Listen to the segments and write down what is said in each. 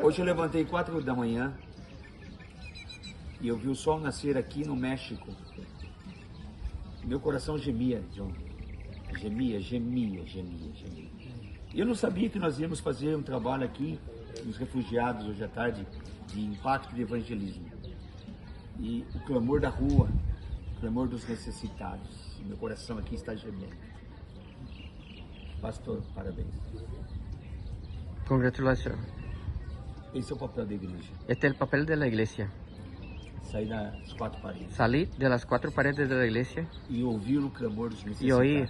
Hoje eu levantei 4 da manhã e eu vi o sol nascer aqui no México. Meu coração gemia, John. Gemia. E eu não sabia que nós íamos fazer um trabalho aqui nos refugiados hoje à tarde de impacto de evangelismo. E o clamor da rua, o clamor dos necessitados. Meu coração aqui está gemendo. Pastor, parabéns. Congratulations. Esse é o papel da igreja. Este es el papel de la iglesia. Sair das 4 paredes. Salir de las 4 paredes de la iglesia E ouvir o clamor dos necessitados. y oír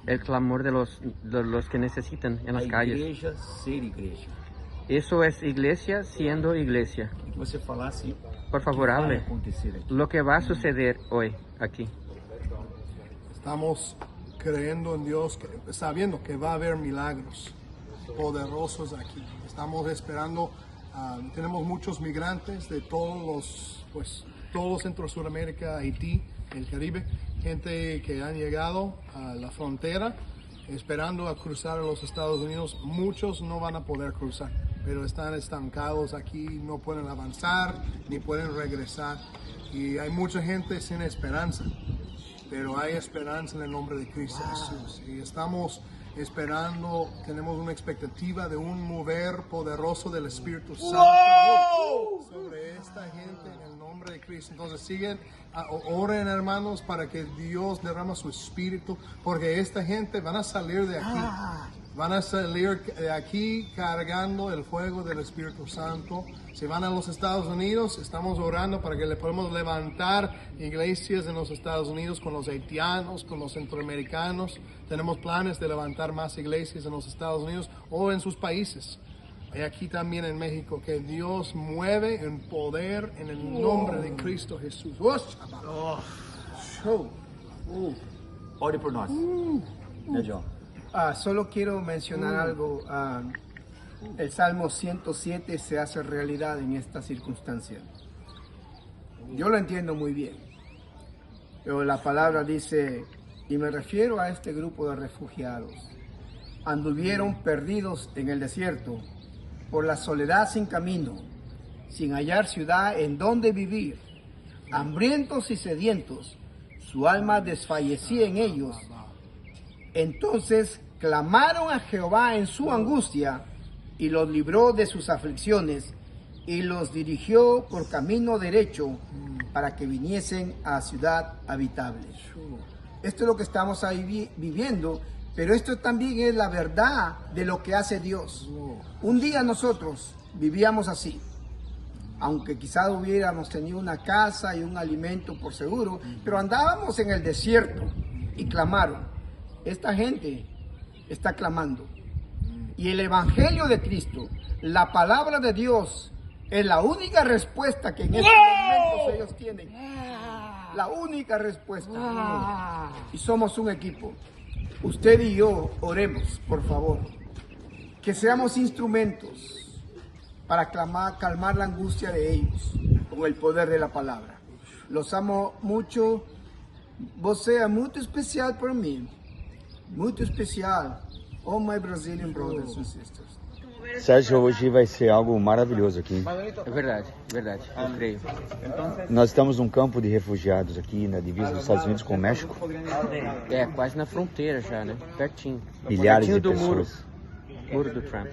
el clamor de los que necesitan en las A calles. igreja ser igreja. Eso es iglesia siendo iglesia. Que você falasse Por favor, o que vai hable acontecer aqui. lo que va a suceder hoy aquí. Estamos creyendo en Dios, sabiendo que va a haber milagros poderosos aquí. Estamos esperando, tenemos muchos migrantes de todo Centro Sudamérica, Haití, el Caribe, gente que han llegado a la frontera esperando a cruzar a los Estados Unidos. Muchos no van a poder cruzar, pero están estancados aquí, no pueden avanzar ni pueden regresar. Y hay mucha gente sin esperanza, pero hay esperanza en el nombre de Cristo Jesús. Y estamos esperando, tenemos una expectativa de un mover poderoso del Espíritu Santo sobre esta gente en el nombre de Cristo. Entonces oren, hermanos, para que Dios derrama su Espíritu, porque esta gente van a salir de aquí. Van a salir de aquí cargando el fuego del Espíritu Santo. Si van a los Estados Unidos, estamos orando para que le podamos levantar iglesias en los Estados Unidos con los haitianos, con los centroamericanos. Tenemos planes de levantar más iglesias en los Estados Unidos o en sus países. Y aquí también en México, que Dios mueve en poder en el nombre de Cristo Jesús. Ore por nós. Né, John? Solo quiero mencionar algo. El Salmo 107 se hace realidad en esta circunstancia. Yo lo entiendo muy bien, pero la palabra dice, y me refiero a este grupo de refugiados, anduvieron perdidos en el desierto, por la soledad sin camino, sin hallar ciudad en donde vivir, hambrientos y sedientos, su alma desfallecía en ellos. Entonces clamaron a Jehová en su angustia y los libró de sus aflicciones y los dirigió por camino derecho para que viniesen a ciudad habitable. Esto es lo que estamos ahí viviendo, pero esto también es la verdad de lo que hace Dios. Un día nosotros vivíamos así, aunque quizás hubiéramos tenido una casa y un alimento por seguro, pero andábamos en el desierto y clamaron. Esta gente está clamando. Y el Evangelio de Cristo, la palabra de Dios, es la única respuesta que en estos momentos ellos tienen. La única respuesta. Y somos un equipo. Usted y yo oremos, por favor. Que seamos instrumentos para calmar la angustia de ellos con el poder de la palabra. Los amo mucho. Você é muito especial para mim. Muito especial. Oh, my Brazilian brothers and sisters. Sérgio, hoje vai ser algo maravilhoso aqui. É verdade, eu creio. Nós estamos num campo de refugiados aqui na divisa dos Estados Unidos com o México. É, quase na fronteira já, né? Pertinho. Milhares Pertinho de do muro. pessoas. Muro do Trump.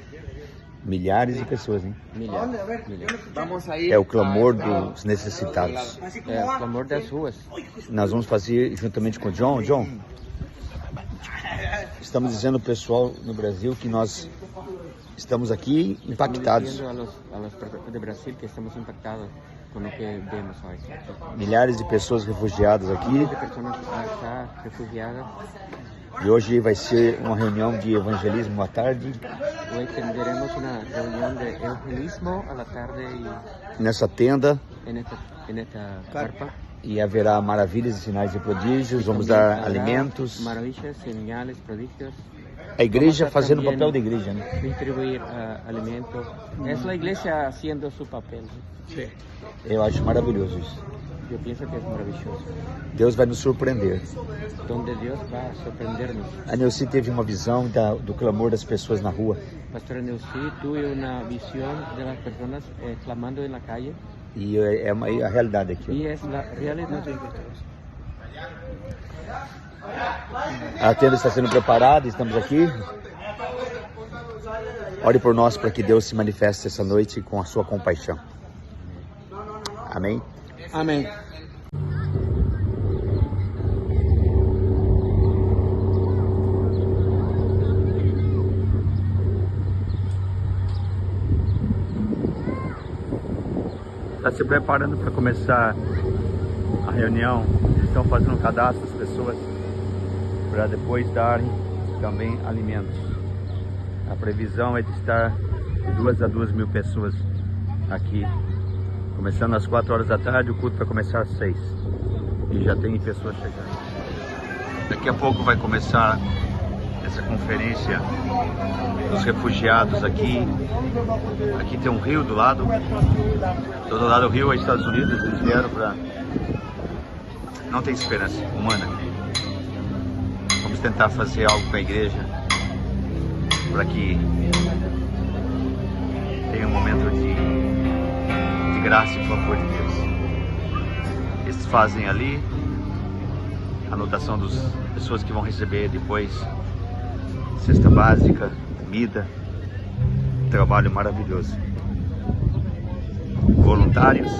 Milhares de pessoas, hein? Milhares. É o clamor dos necessitados. É o clamor das ruas. Nós vamos fazer juntamente com o John. John, estamos dizendo ao pessoal no Brasil que nós estamos aqui impactados. Estamos dizendo a los de Brasil que estamos impactados com o que vemos hoje. Milhares de pessoas refugiadas aqui. De pessoas acá refugiadas. E hoje vai ser uma reunião de evangelismo à tarde. Hoy tendremos una reunión de evangelismo a la tarde Nessa tenda. en esta carpa. E haverá maravilhas e sinais e prodígios. Vamos dar alimentos. Maravillas, señales, prodigios. A igreja fazendo o papel da igreja, né? Distribuir alimento. É a igreja fazendo seu papel. Eu acho maravilhoso isso. Eu penso que é maravilhoso. Deus vai nos surpreender. Donde Deus vai surpreender-nos. A Neuci teve uma visão do clamor das pessoas na rua. Pastor Neuci, tuve uma visão das pessoas clamando na calle. E é a realidade aqui. E é a realidade. A tenda está sendo preparada, estamos aqui. Ore por nós para que Deus se manifeste essa noite com a sua compaixão. Amém? Amén. Está se preparando para começar a reunião. Eles estão fazendo um cadastro das pessoas para depois darem também alimentos. A previsão é de estar de 2 a 2.000 pessoas aqui. Começando às 4 horas da tarde, o culto vai começar às 6. E já tem pessoas chegando. Daqui a pouco vai começar essa conferência dos refugiados aqui. Aqui tem um rio do lado. Do lado do rio é Estados Unidos. Eles vieram para... Não tem esperança humana. Vamos tentar fazer algo com a igreja para que tenha um momento de graça e favor de Deus. Eles fazem ali a anotação das pessoas que vão receber depois cesta básica, comida, trabalho maravilhoso. Voluntários.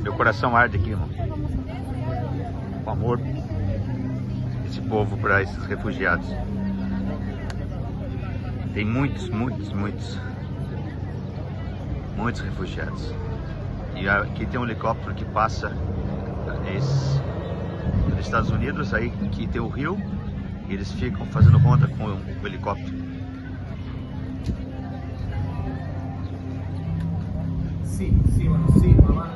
Meu coração arde aqui, irmão, com amor desse povo para esses refugiados. Tem muitos refugiados. E aqui tem um helicóptero que passa nos Estados Unidos, aí que tem o rio, e eles ficam fazendo ronda com o helicóptero. Sí, mamá.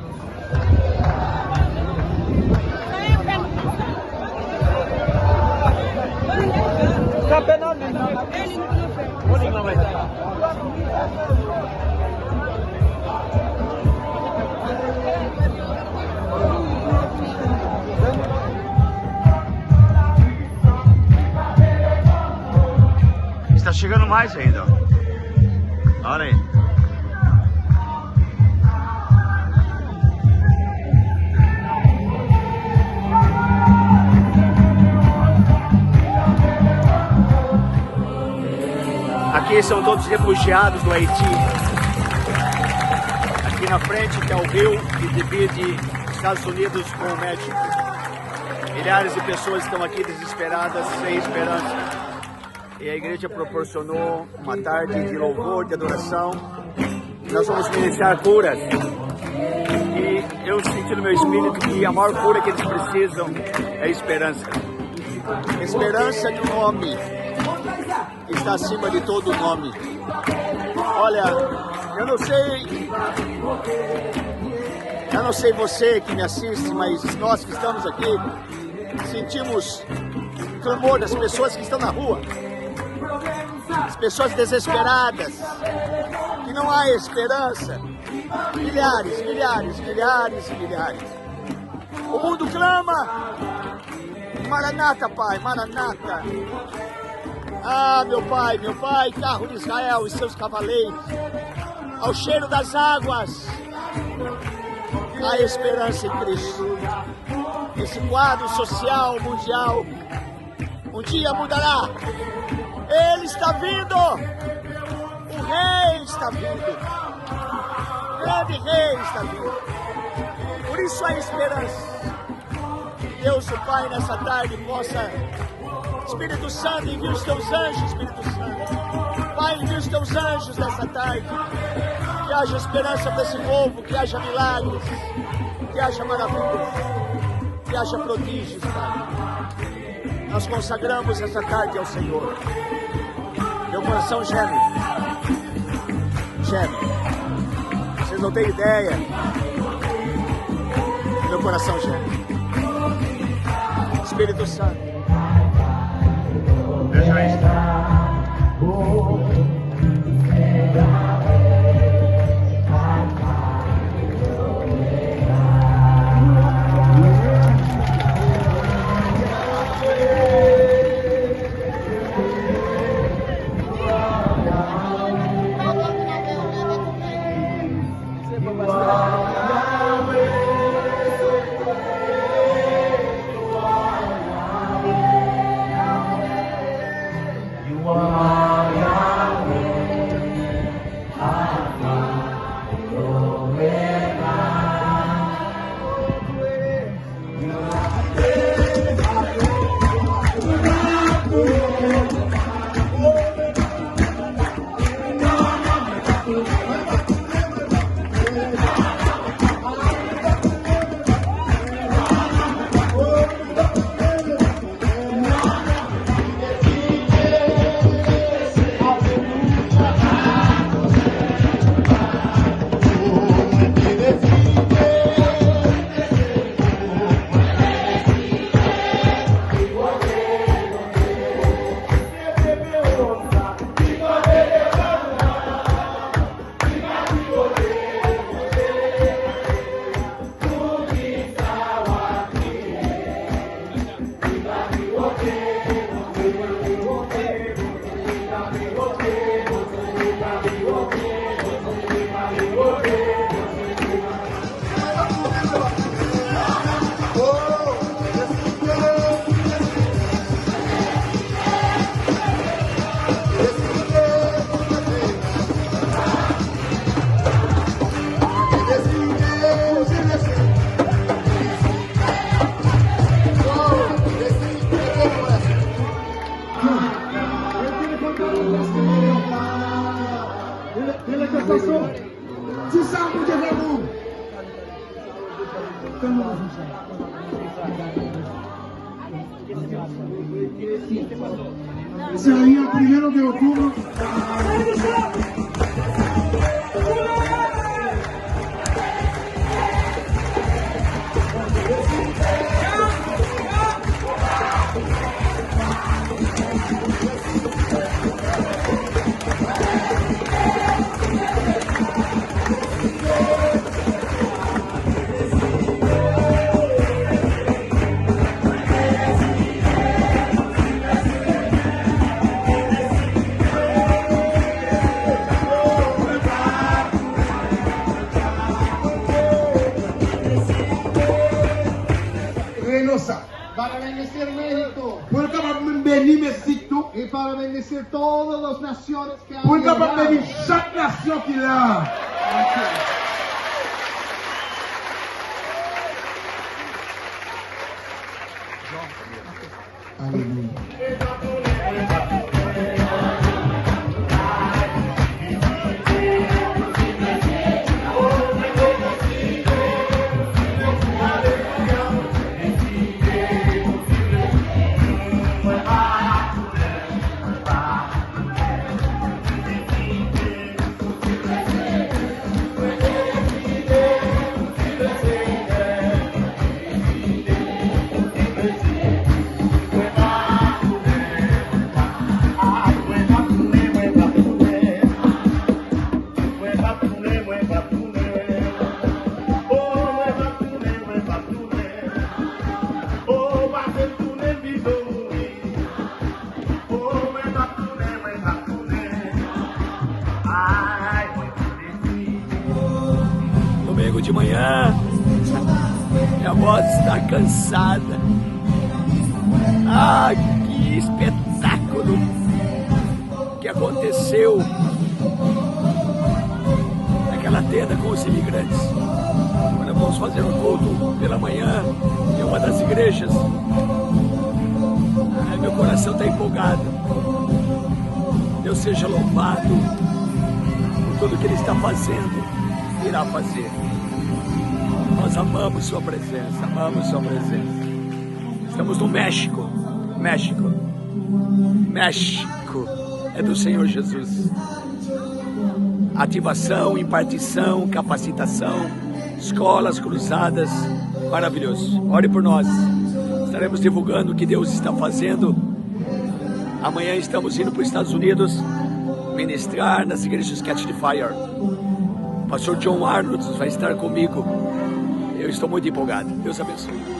Está chegando mais ainda, ó. Olha aí. Aqui são todos refugiados do Haiti. Aqui na frente que é o rio que divide Estados Unidos com o México. Milhares de pessoas estão aqui desesperadas, sem esperança. E a igreja proporcionou uma tarde de louvor, de adoração. Nós vamos ministrar curas. E eu senti no meu espírito que a maior cura que eles precisam é esperança. Esperança de um nome que está acima de todo nome. Olha, eu não sei você que me assiste, mas nós que estamos aqui sentimos o clamor das pessoas que estão na rua. As pessoas desesperadas, que não há esperança. Milhares. O mundo clama. Maranata, Pai, Maranata. Ah, meu Pai, carro de Israel e seus cavaleiros. Ao cheiro das águas, há esperança em Cristo. Esse quadro social mundial um dia mudará. Ele está vindo. O Rei está vindo. O grande Rei está vindo. Por isso há esperança. Deus, o Pai, nessa tarde possa, Espírito Santo, envia os teus anjos, Espírito Santo. Pai, envia os teus anjos nessa tarde. Que haja esperança para esse povo, que haja milagres, que haja maravilhas, que haja prodígios, Pai. Nós consagramos essa tarde ao Senhor. Meu coração geme. Vocês não têm ideia. Meu coração geme. Espírito Santo. Deixa estar. Ese día 1 de octubre. Para bendecir México. Para bendecir México. Y para bendecir todas las naciones que han Para llegado. bendecir chaque nation qui est là. Aleluia. Domingo de manhã, minha voz está cansada. Ah, que espetáculo que aconteceu naquela tenda com os imigrantes. Agora vamos fazer um culto pela manhã em uma das igrejas. Ai, meu coração está empolgado. Deus seja louvado por tudo que Ele está fazendo, irá fazer. Nós amamos Sua presença, amamos Sua presença. Estamos no México. México é do Senhor Jesus. Ativação, impartição, capacitação, escolas cruzadas, maravilhoso. Ore por nós. Estaremos divulgando o que Deus está fazendo. Amanhã estamos indo para os Estados Unidos ministrar nas igrejas Catch the Fire. O pastor John Arnold vai estar comigo. Eu estou muito empolgado. Deus abençoe.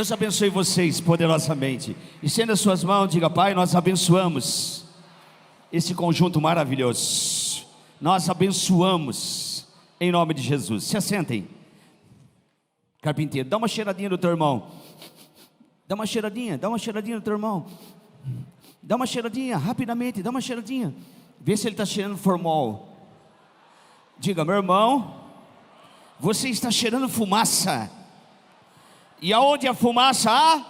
Deus abençoe vocês poderosamente. Estenda suas mãos, diga: Pai, nós abençoamos esse conjunto maravilhoso. Nós abençoamos em nome de Jesus. Se assentem. Carpinteiro, dá uma cheiradinha do teu irmão. Dá uma cheiradinha do teu irmão. Dá uma cheiradinha, rapidamente, dá uma cheiradinha. Vê se ele está cheirando formol. Diga: meu irmão, você está cheirando fumaça. E aonde a fumaça há?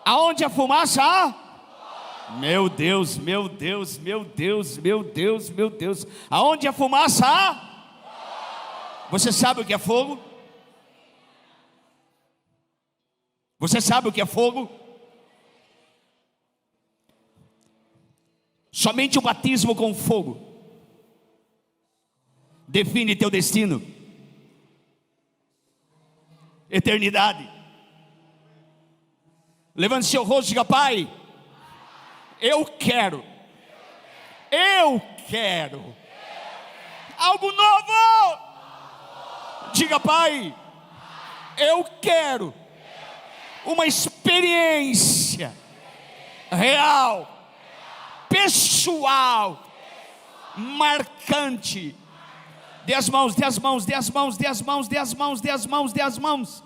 Aonde a fumaça há? Meu Deus, meu Deus, meu Deus, meu Deus, meu Deus. Aonde a fumaça há? Você sabe o que é fogo? Você sabe o que é fogo? Somente o batismo com fogo define teu destino. Eternidade. Levante seu rosto e diga: Pai, eu quero algo novo. Diga: Pai, eu quero uma experiência real, pessoal, marcante. Dê as mãos, dê as mãos, dê as mãos, dê as mãos, dê as mãos, dê as mãos, dê as mãos.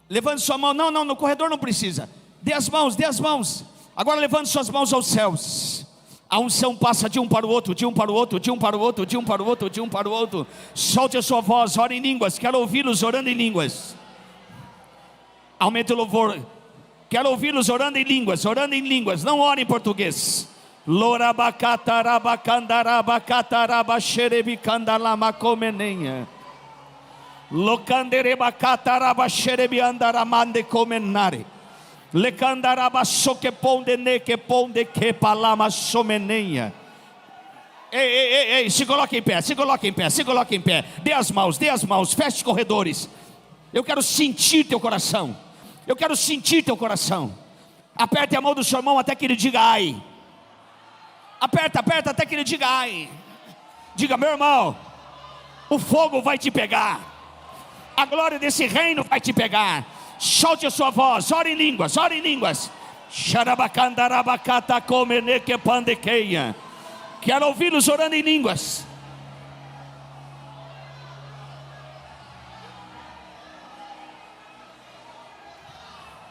Levante sua mão. Não, no corredor não precisa. Dê as mãos, dê as mãos. Agora levante suas mãos aos céus. A unção passa de um para o outro, de um para o outro, de um para o outro, de um para o outro, de um para o outro. Solte a sua voz, ore em línguas. Quero ouvi-los orando em línguas. Aumente o louvor. Quero ouvi-los orando em línguas, orando em línguas. Não ore em português. Lorabacatarabacandaraba xerebicandalama comenenha. Locanderebacataraba xerebiandaramande comenare. Lecandaraba soqueponde nequeponde que palama somenenha. Ei, se coloque em pé, se coloque em pé, se coloque em pé. Dê as mãos, feche os corredores. Eu quero sentir teu coração. Eu quero sentir teu coração. Aperte a mão do seu irmão até que ele diga ai. Aperta até que ele diga ai. Diga: meu irmão, o fogo vai te pegar. A glória desse reino vai te pegar. Solte a sua voz, ore em línguas, ore em línguas. Xarabacandarabacata comeneque pandequeia. Quero ouvi-los orando em línguas.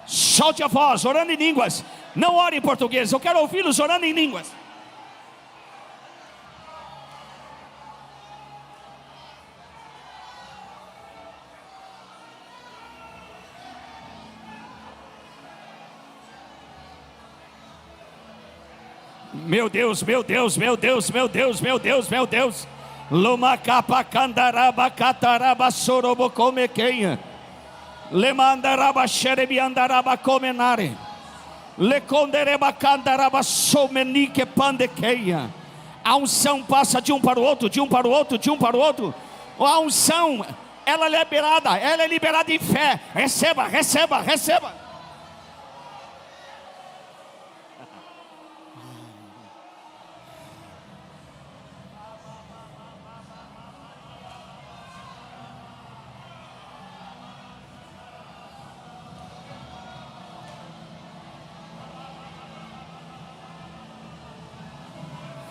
Solte a voz, orando em línguas. Não ore em português, eu quero ouvi-los orando em línguas. Meu Deus, meu Deus, meu Deus, meu Deus, meu Deus, meu Deus. Luma capa candaraba cataraba sorobo comequenha. Le mandaraba xerebi andaraba comenare. Le condereba candaraba somenique pandequeia. A unção passa de um para o outro, de um para o outro, de um para o outro. A unção, ela é liberada em fé. Receba, receba, receba.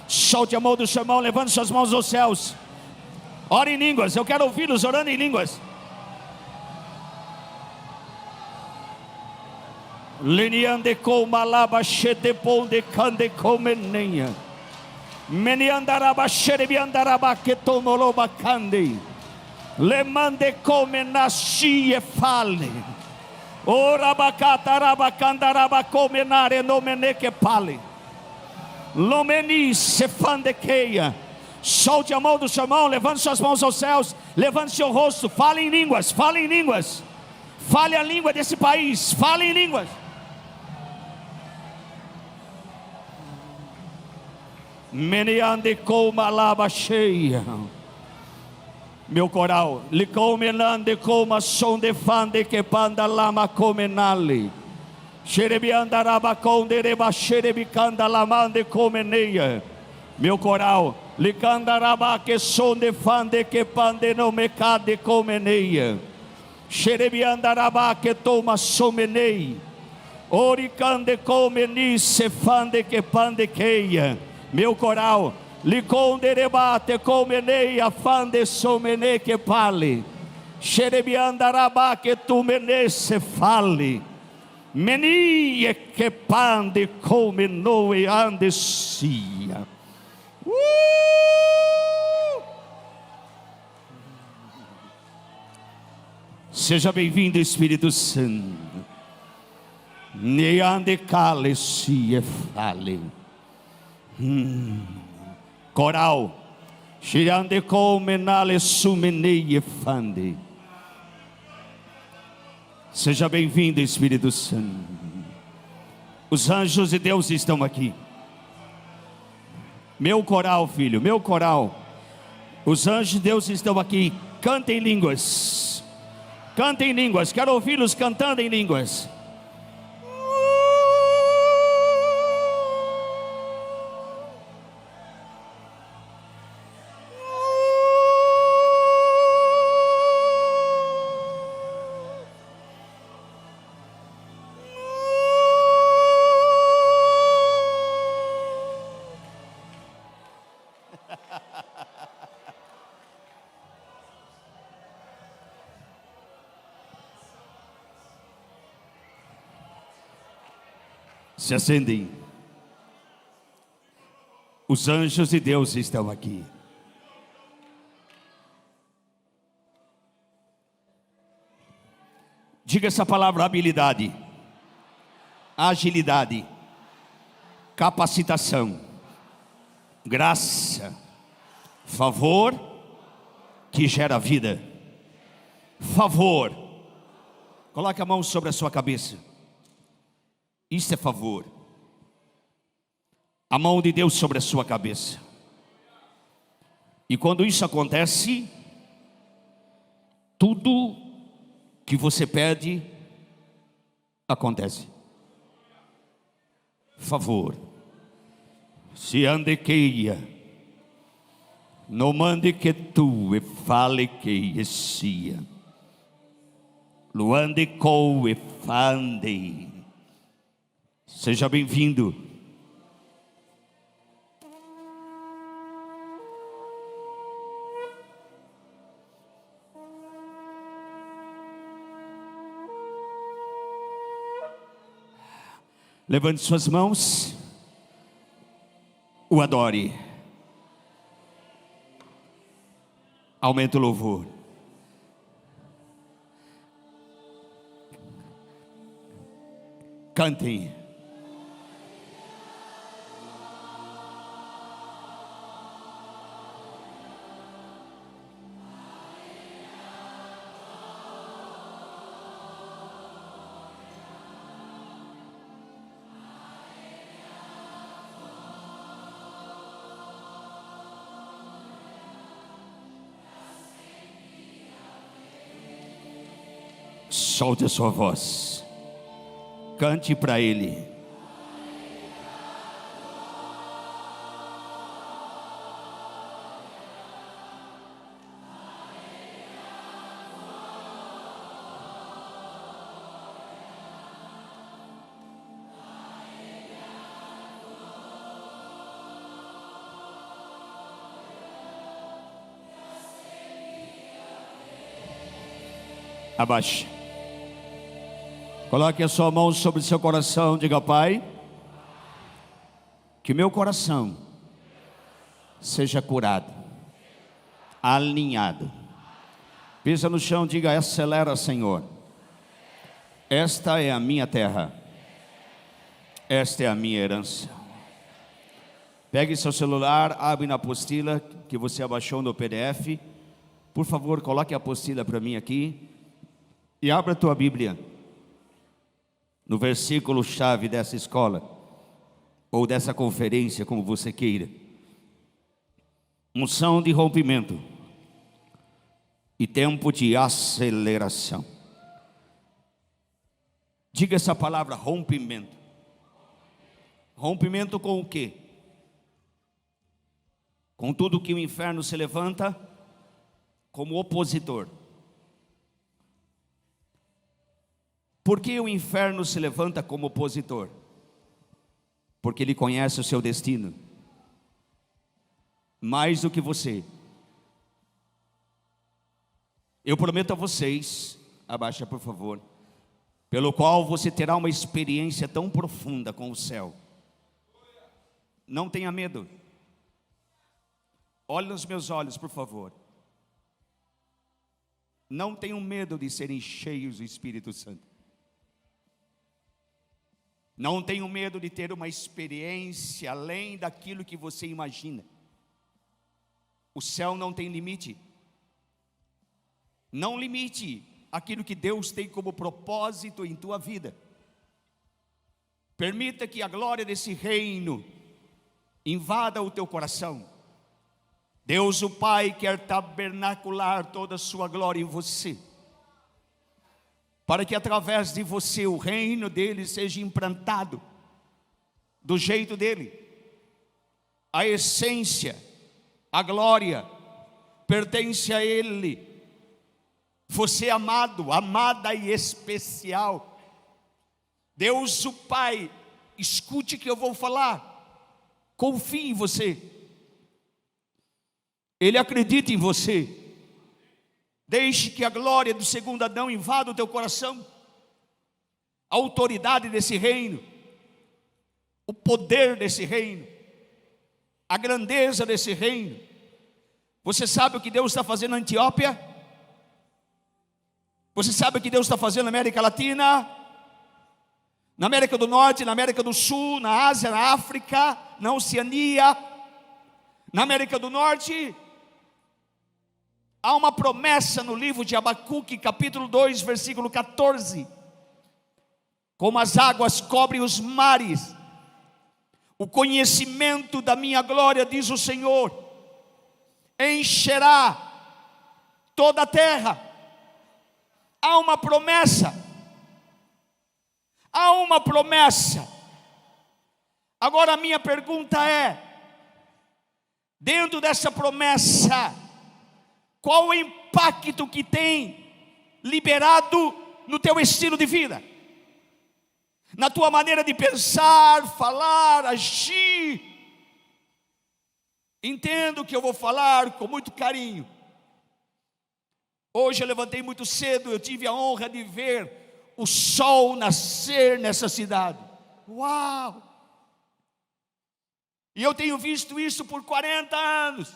Solte a mão do seu irmão, levante suas mãos aos céus. Ore em línguas, eu quero ouvi-los orando em línguas. Leniande com malaba chete ponde cande comenenha. Meniandaraba xerebiandaraba que tomoloba cande. Le mande come nasci e fale. Ora bacataraba candaraba comenare nomene que pale. Lomeni se fandequeia. Solte a mão do seu irmão, levante suas mãos aos céus, levante seu rosto, fale em línguas, fale em línguas. Fale a língua desse país, fale em línguas. Meneande com malaba cheia. Meu coral, licomenande como som de fande que panda lama comenale. Xerebiandaraba xerebicanda lamande comeneia. Meu coral, licandaraba que som de fande que pande no mecade comeneia. Xerebiandaraba que toma somenei. Oricande comeni se fande que pandequeia. Meu coral, liconderebate comeneia fande somene que pale. Xerebiandaraba que tu mene se fale. Menie que pande come noe andecia. Seja bem-vindo, Espírito Santo. Neande cale se fale. Coral. Xirande come nale sumene fande. Seja bem-vindo, Espírito Santo. Os anjos de Deus estão aqui. Meu coral, filho, meu coral. Os anjos de Deus estão aqui. Cantem línguas. Cantem línguas. Quero ouvi-los cantando em línguas. Se acendem. Os anjos de Deus estão aqui. Diga essa palavra: habilidade, agilidade, capacitação, graça, favor que gera vida. Favor. Coloque a mão sobre a sua cabeça. Isso é favor. A mão de Deus sobre a sua cabeça. E quando isso acontece, tudo que você pede acontece. Favor. Se ande queia, não mande que tu e fale que sia. Luande co e fande. Seja bem-vindo. Levante suas mãos. O adore. Aumenta o louvor. Cantem. Solte a sua voz. Cante para Ele. Abaixe. Coloque a sua mão sobre o seu coração. Diga: Pai, que meu coração seja curado, alinhado. Pisa no chão, diga: acelera, Senhor. Esta é a minha terra. Esta é a minha herança. Pegue seu celular, abre na apostila que você abaixou no PDF. Por favor, coloque a apostila para mim aqui. E abra a tua Bíblia no versículo-chave dessa escola, ou dessa conferência, como você queira. Unção de rompimento e tempo de aceleração. Diga essa palavra: rompimento. Rompimento com o quê? Com tudo que o inferno se levanta como opositor. Por que o inferno se levanta como opositor? Porque ele conhece o seu destino mais do que você. Eu prometo a vocês, abaixa por favor, pelo qual você terá uma experiência tão profunda com o céu. Não tenha medo. Olhe nos meus olhos, por favor. Não tenham medo de serem cheios do Espírito Santo. Não tenham medo de ter uma experiência além daquilo que você imagina. O céu não tem limite. Não limite aquilo que Deus tem como propósito em tua vida. Permita que a glória desse reino invada o teu coração. Deus o Pai quer tabernacular toda a sua glória em você, para que através de você o reino dele seja implantado do jeito dele. A essência, a glória pertence a ele. Você é amado, amada e especial. Deus o Pai, escute o que eu vou falar. Confie em você. Ele acredita em você. Deixe que a glória do segundo Adão invada o teu coração. A autoridade desse reino, o poder desse reino, a grandeza desse reino. Você sabe o que Deus está fazendo na Etiópia? Você sabe o que Deus está fazendo na América Latina? Na América do Norte, na América do Sul, na Ásia, na África, na Oceania? Na América do Norte, há uma promessa no livro de Abacuque, capítulo 2, versículo 14. Como as águas cobrem os mares, o conhecimento da minha glória, diz o Senhor, encherá toda a terra. Há uma promessa. Há uma promessa. Agora a minha pergunta é: dentro dessa promessa, qual o impacto que tem liberado no teu estilo de vida? Na tua maneira de pensar, falar, agir. Entendo que eu vou falar com muito carinho. Hoje eu levantei muito cedo, eu tive a honra de ver o sol nascer nessa cidade. Uau! E eu tenho visto isso por 40 anos.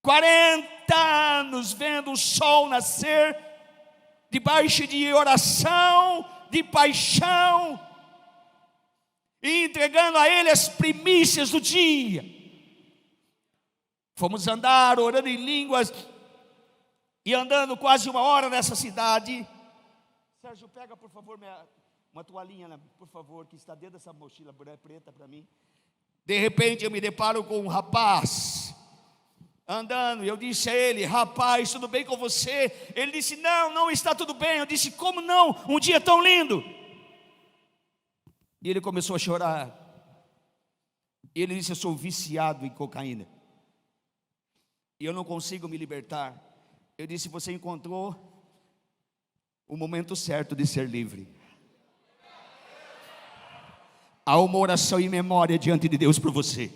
40 anos vendo o sol nascer, debaixo de oração, de paixão, e entregando a Ele as primícias do dia. Fomos andar orando em línguas, e andando quase 1 hora nessa cidade. Sérgio, pega por favor uma toalhinha, por favor, que está dentro dessa mochila preta para mim. De repente eu me deparo com um rapaz andando, e eu disse a ele: rapaz, tudo bem com você? Ele disse: não está tudo bem. Eu disse: como não? Um dia tão lindo. E ele começou a chorar. E ele disse: eu sou viciado em cocaína e eu não consigo me libertar. Eu disse: você encontrou o momento certo de ser livre. Há uma oração em memória diante de Deus por você.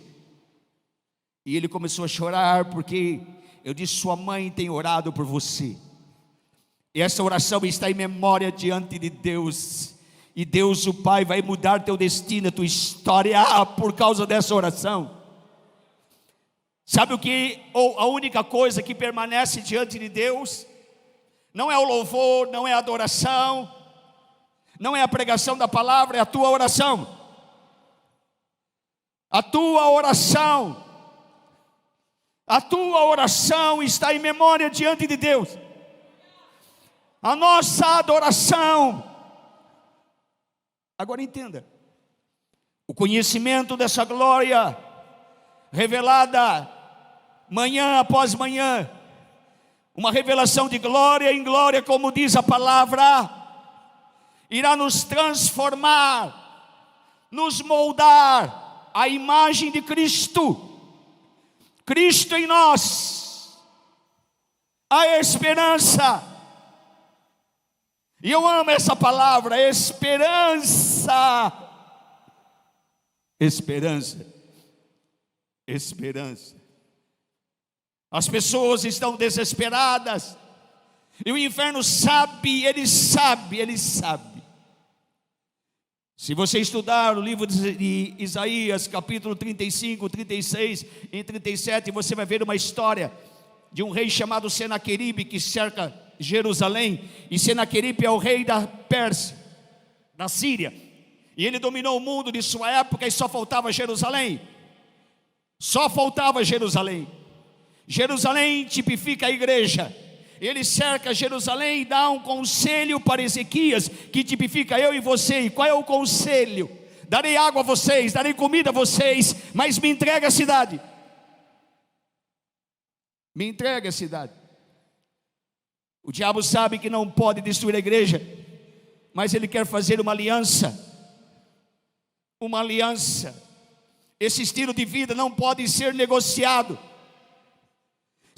E ele começou a chorar porque eu disse: sua mãe tem orado por você. E essa oração está em memória diante de Deus. E Deus, o Pai, vai mudar teu destino, tua história por causa dessa oração. Sabe o que? A única coisa que permanece diante de Deus não é o louvor, não é a adoração, não é a pregação da palavra, é a tua oração. A tua oração. A tua oração está em memória diante de Deus. A nossa adoração. Agora entenda: o conhecimento dessa glória revelada manhã após manhã, uma revelação de glória em glória, como diz a palavra, irá nos transformar, nos moldar à imagem de Cristo. Cristo em nós, a esperança. E eu amo essa palavra, esperança. Esperança. Esperança. As pessoas estão desesperadas, e o inferno sabe, ele sabe. Se você estudar o livro de Isaías, capítulo 35, 36 e 37, você vai ver uma história de um rei chamado Senaqueribe que cerca Jerusalém. E Senaqueribe é o rei da Pérsia, da Síria, e ele dominou o mundo de sua época, e só faltava Jerusalém. Só faltava Jerusalém. Jerusalém tipifica a igreja. Ele cerca Jerusalém e dá um conselho para Ezequias, que tipifica eu e você. E qual é o conselho? Darei água a vocês, darei comida a vocês, mas me entrega a cidade. Me entrega a cidade. O diabo sabe que não pode destruir a igreja, mas ele quer fazer uma aliança. Uma aliança. Esse estilo de vida não pode ser negociado.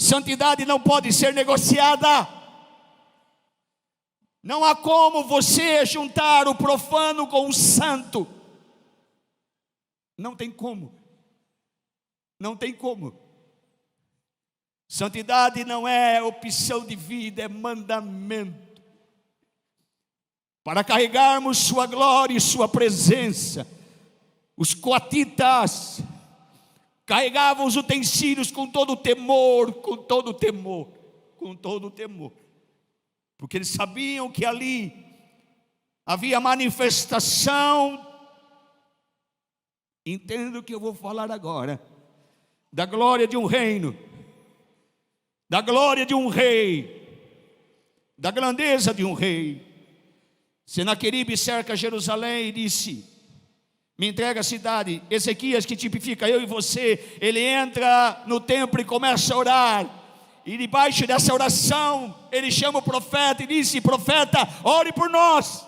Santidade não pode ser negociada. Não há como você juntar o profano com o santo. Não tem como. Não tem como. Santidade não é opção de vida, é mandamento. Para carregarmos sua glória e sua presença, os coatitas carregavam os utensílios com todo temor, porque eles sabiam que ali havia manifestação Entenda o que eu vou falar agora. Da glória de um reino, da glória de um rei, da grandeza de um rei. Senaqueribe cerca Jerusalém e disse: me entrega a cidade. Ezequias, que tipifica eu e você, ele entra no templo e começa a orar. E debaixo dessa oração, ele chama o profeta e disse: profeta, ore por nós.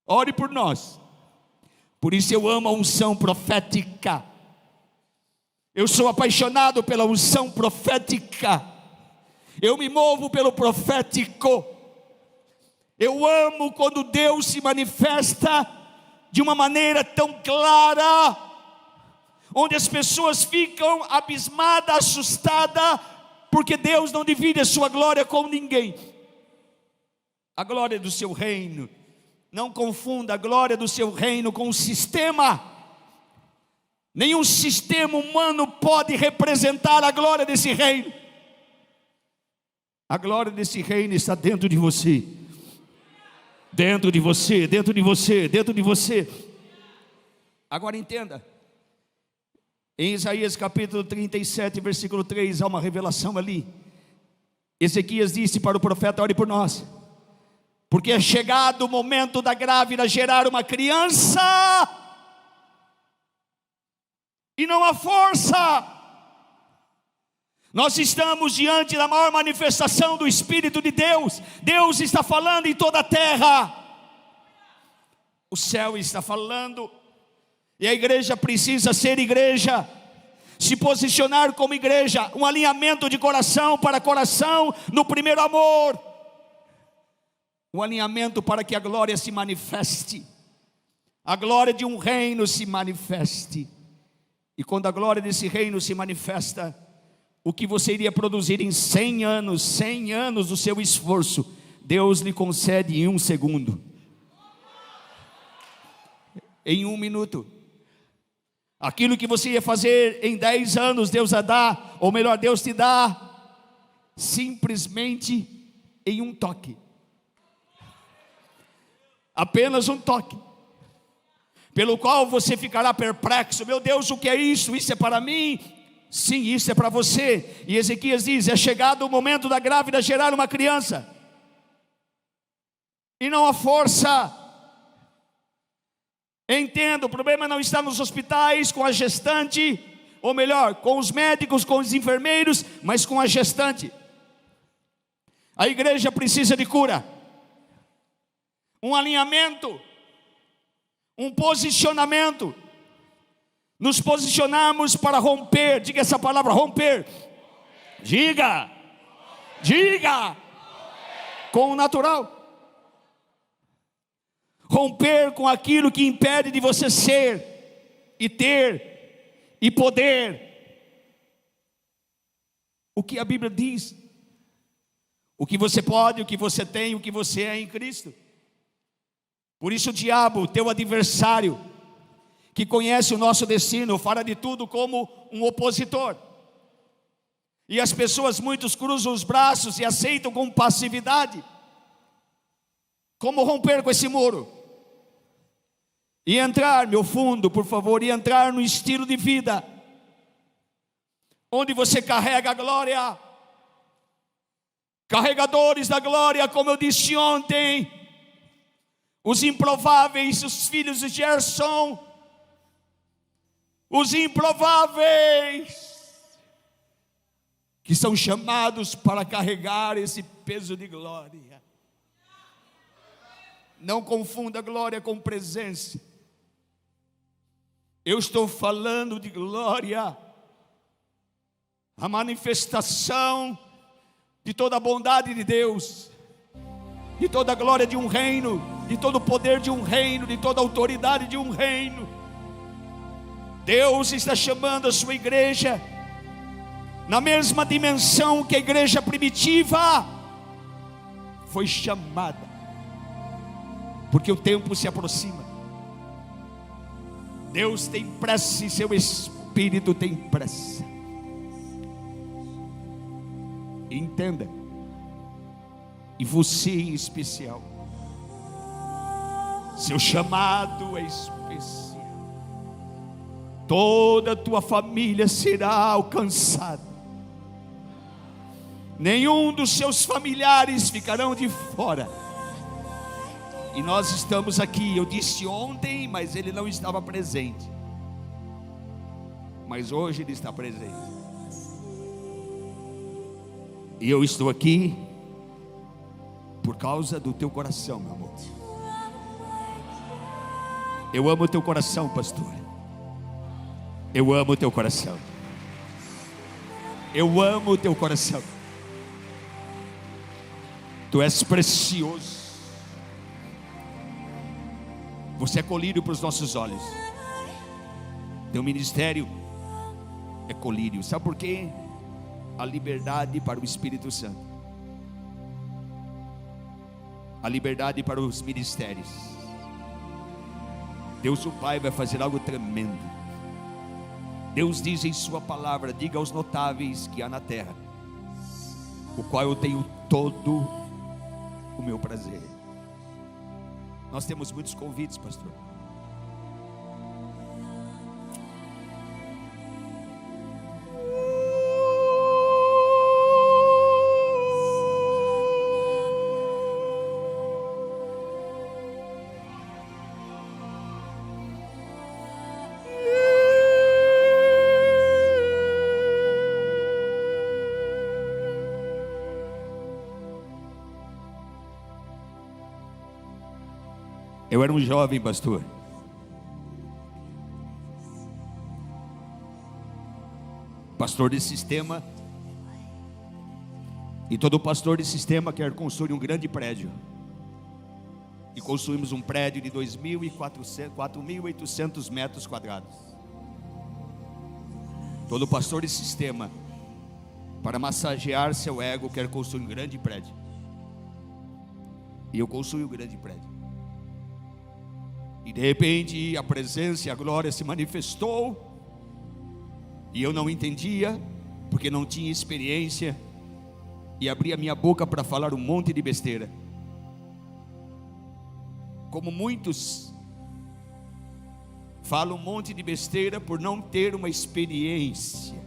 Ore por nós. Por isso eu amo a unção profética. Eu sou apaixonado pela unção profética. Eu me movo pelo profético. Eu amo quando Deus se manifesta de uma maneira tão clara, onde as pessoas ficam abismadas, assustadas, porque Deus não divide a sua glória com ninguém. A glória do seu reino, não confunda a glória do seu reino com o sistema. Nenhum sistema humano pode representar a glória desse reino. A glória desse reino está dentro de você. Dentro de você, dentro de você, dentro de você. Agora entenda. Em Isaías capítulo 37, versículo 3, há uma revelação ali. Ezequias disse para o profeta: ore por nós, porque é chegado o momento da grávida gerar uma criança, e não há força. Nós estamos diante da maior manifestação do Espírito de Deus. Deus está falando em toda a terra. O céu está falando. E a igreja precisa ser igreja, se posicionar como igreja, um alinhamento de coração para coração no primeiro amor, um alinhamento para que a glória se manifeste, a glória de um reino se manifeste. E quando a glória desse reino se manifesta, o que você iria produzir em 100 anos do seu esforço, Deus lhe concede em 1 segundo, em 1 minuto. Aquilo que você ia fazer em 10 anos, Deus a dá, ou melhor, Deus te dá, simplesmente em um toque. Apenas um toque, pelo qual você ficará perplexo: meu Deus, o que é isso? Isso é para mim? Sim, isso é para você. E Ezequias diz: é chegado o momento da grávida gerar uma criança, e não há força. Entenda, o problema não está nos hospitais com a gestante, ou melhor, com os médicos, com os enfermeiros, mas com a gestante. A igreja precisa de cura, um alinhamento, um posicionamento. Nos posicionarmos para romper. Diga essa palavra: romper. Diga com o natural. Romper com aquilo que impede de você ser e ter e poder o que a Bíblia diz, o que você pode, o que você tem, o que você é em Cristo. Por isso o diabo, teu adversário, que conhece o nosso destino, fará de tudo como um opositor. E as pessoas, muitos cruzam os braços e aceitam com passividade. Como romper com esse muro? E entrar, meu fundo, por favor, e entrar no estilo de vida, onde você carrega a glória. Carregadores da glória, como eu disse ontem, os improváveis, os filhos de Gerson, os improváveis, que são chamados para carregar esse peso de glória. Não confunda glória com presença. Eu estou falando de glória, a manifestação de toda a bondade de Deus, de toda a glória de um reino, de todo o poder de um reino, de toda a autoridade de um reino. Deus está chamando a sua igreja na mesma dimensão que a igreja primitiva foi chamada, porque o tempo se aproxima. Deus tem pressa e seu Espírito tem pressa. Entenda, e você em especial, seu chamado é especial. toda a tua família será alcançada. Nenhum dos seus familiares ficarão de fora. E nós estamos aqui. Eu disse ontem, mas ele não estava presente. Mas hoje ele está presente. E eu estou aqui por causa do teu coração, meu amor. Eu amo o teu coração, pastor. Eu amo o teu coração. Eu amo o teu coração. Tu és precioso. Você é colírio para os nossos olhos. Teu ministério é colírio. Sabe por quê? A liberdade para o Espírito Santo. A liberdade para os ministérios. Deus o Pai vai fazer algo tremendo. Deus diz em sua palavra: diga aos notáveis que há na terra, o qual eu tenho todo o meu prazer. Nós temos muitos convites, pastor. Eu era um jovem pastor. Pastor de sistema. E todo pastor de sistema quer construir um grande prédio. E construímos um prédio de 4.800 metros quadrados. Todo pastor de sistema, para massagear seu ego, quer construir um grande prédio. E eu construí um grande prédio. E de repente a presença e a glória se manifestou. E eu não entendia, porque não tinha experiência. E abri a minha boca para falar um monte de besteira. Como muitos falam um monte de besteira por não ter uma experiência.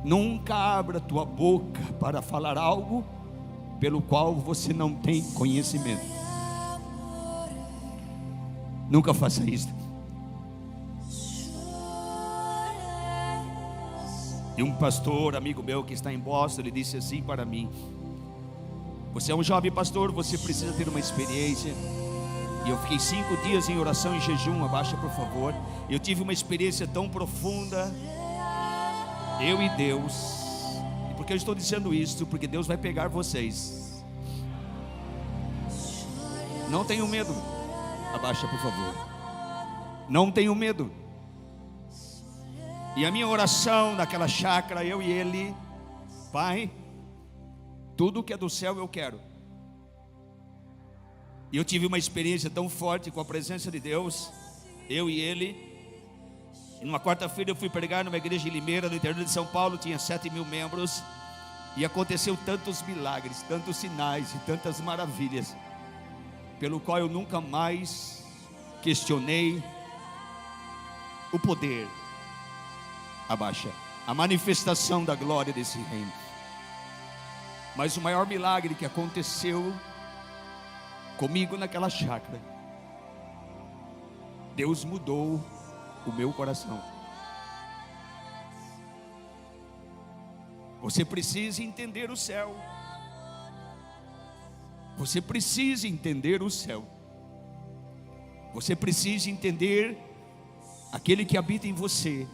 Nunca abra tua boca para falar algo pelo qual você não tem conhecimento. Nunca faça isso. E um pastor, amigo meu que está em Boston, ele disse assim para mim: você é um jovem pastor, você precisa ter uma experiência. E eu fiquei 5 dias em oração e jejum. Abaixa por favor. Eu tive uma experiência tão profunda, eu e Deus. E por que eu estou dizendo isso? Porque Deus vai pegar vocês. Não tenham medo. Abaixa por favor. Não tenho medo. E a minha oração naquela chácara, eu e ele: Pai, tudo que é do céu eu quero. E eu tive uma experiência tão forte com a presença de Deus, eu e ele. E numa quarta-feira eu fui pregar numa igreja em Limeira, no interior de São Paulo, tinha 7.000 membros. E aconteceu tantos milagres, tantos sinais e tantas maravilhas, pelo qual eu nunca mais questionei o poder. Abaixa. A manifestação da glória desse reino. Mas o maior milagre que aconteceu comigo naquela chácara, Deus mudou o meu coração. Você precisa entender o céu. Você precisa entender o céu. Você precisa entender aquele que habita em você.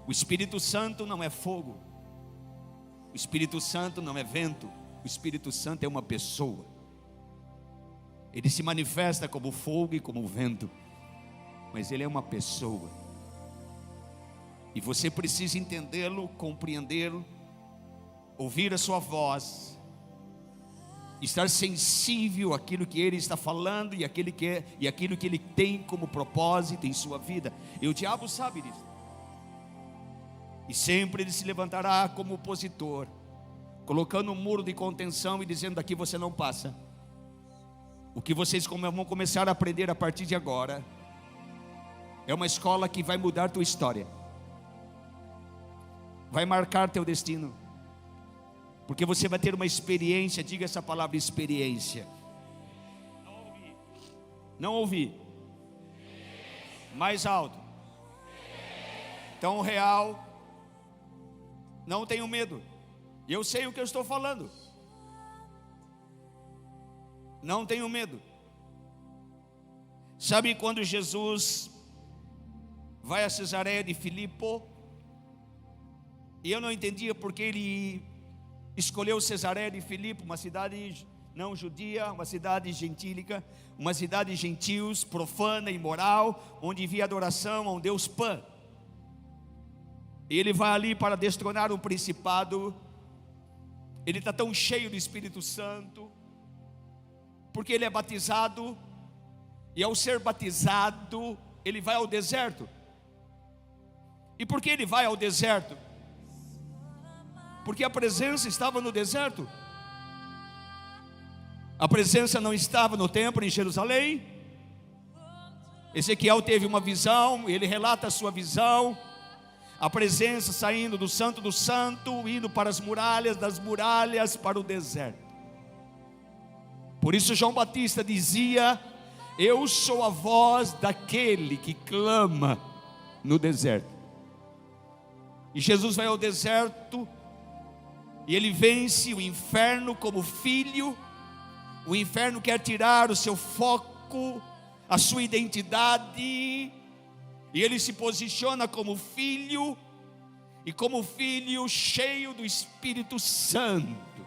O Espírito Santo não é fogo. O Espírito Santo não é vento. O Espírito Santo é uma pessoa. Ele se manifesta como fogo e como vento, mas ele é uma pessoa. E você precisa entendê-lo, compreendê-lo, ouvir a sua voz, estar sensível àquilo que ele está falando e aquilo que ele tem como propósito em sua vida. E o diabo sabe disso. E sempre ele se levantará como opositor, colocando um muro de contenção e dizendo: daqui você não passa. O que vocês vão começar a aprender a partir de agora é uma escola que vai mudar tua história, vai marcar teu destino, porque você vai ter uma experiência. Diga essa palavra, experiência. Não ouvi. Mais alto. Então, real. Não tenho medo. Eu sei o que eu estou falando. Não tenho medo. Sabe quando Jesus vai a Cesareia de Filipe, e eu não entendia porque ele escolheu Cesareia de Filipe, uma cidade não judia, uma cidade gentílica, uma cidade de gentios, profana, imoral, onde havia adoração a um Deus Pan. E ele vai ali para destronar um principado. Ele está tão cheio do Espírito Santo, porque ele é batizado, e ao ser batizado, ele vai ao deserto. E por que ele vai ao deserto? Porque a presença estava no deserto. A presença não estava no templo em Jerusalém. Ezequiel teve uma visão, ele relata a sua visão. A presença saindo do Santo do Santo, indo para as muralhas, das muralhas para o deserto. Por isso João Batista dizia: eu sou a voz daquele que clama no deserto. E Jesus vai ao deserto, e ele vence o inferno como filho. O inferno quer tirar o seu foco, a sua identidade, e ele se posiciona como filho, e como filho cheio do Espírito Santo.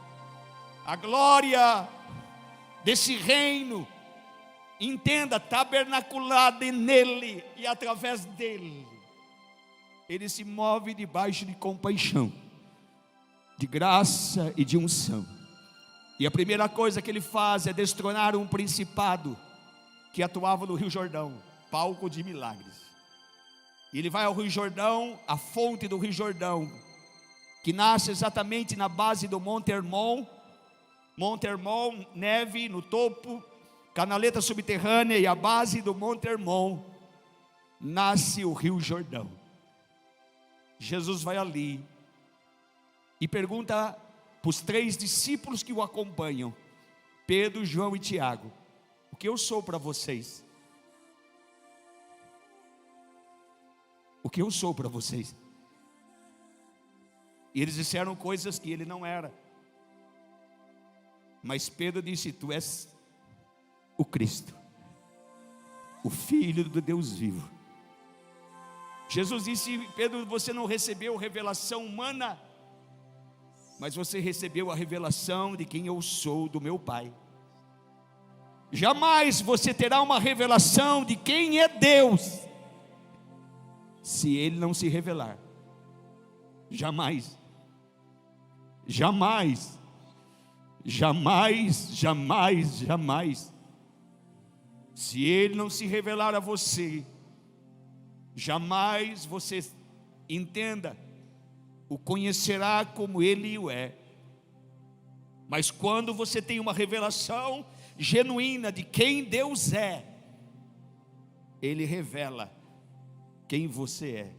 A glória desse reino, entenda, tabernaculada nele e através dele, ele se move debaixo de compaixão, de graça e de unção. E a primeira coisa que ele faz é destronar um principado que atuava no Rio Jordão, palco de milagres. E ele vai ao Rio Jordão, a fonte do Rio Jordão, que nasce exatamente na base do Monte Hermon. Monte Hermon, neve no topo, canaleta subterrânea, e a base do Monte Hermon nasce o Rio Jordão. Jesus vai ali e pergunta para os 3 discípulos que o acompanham, Pedro, João e Tiago: o que eu sou para vocês? O que eu sou para vocês? E eles disseram coisas que ele não era. Mas Pedro disse: tu és o Cristo, o Filho do Deus vivo. Jesus disse: Pedro, você não recebeu revelação humana, mas você recebeu a revelação de quem eu sou, do meu Pai. Jamais você terá uma revelação de quem é Deus se Ele não se revelar. Jamais. Jamais. Jamais, jamais, jamais. Se Ele não se revelar a você, jamais você, entenda, o conhecerá como Ele o é. Mas quando você tem uma revelação genuína de quem Deus é, Ele revela quem você é.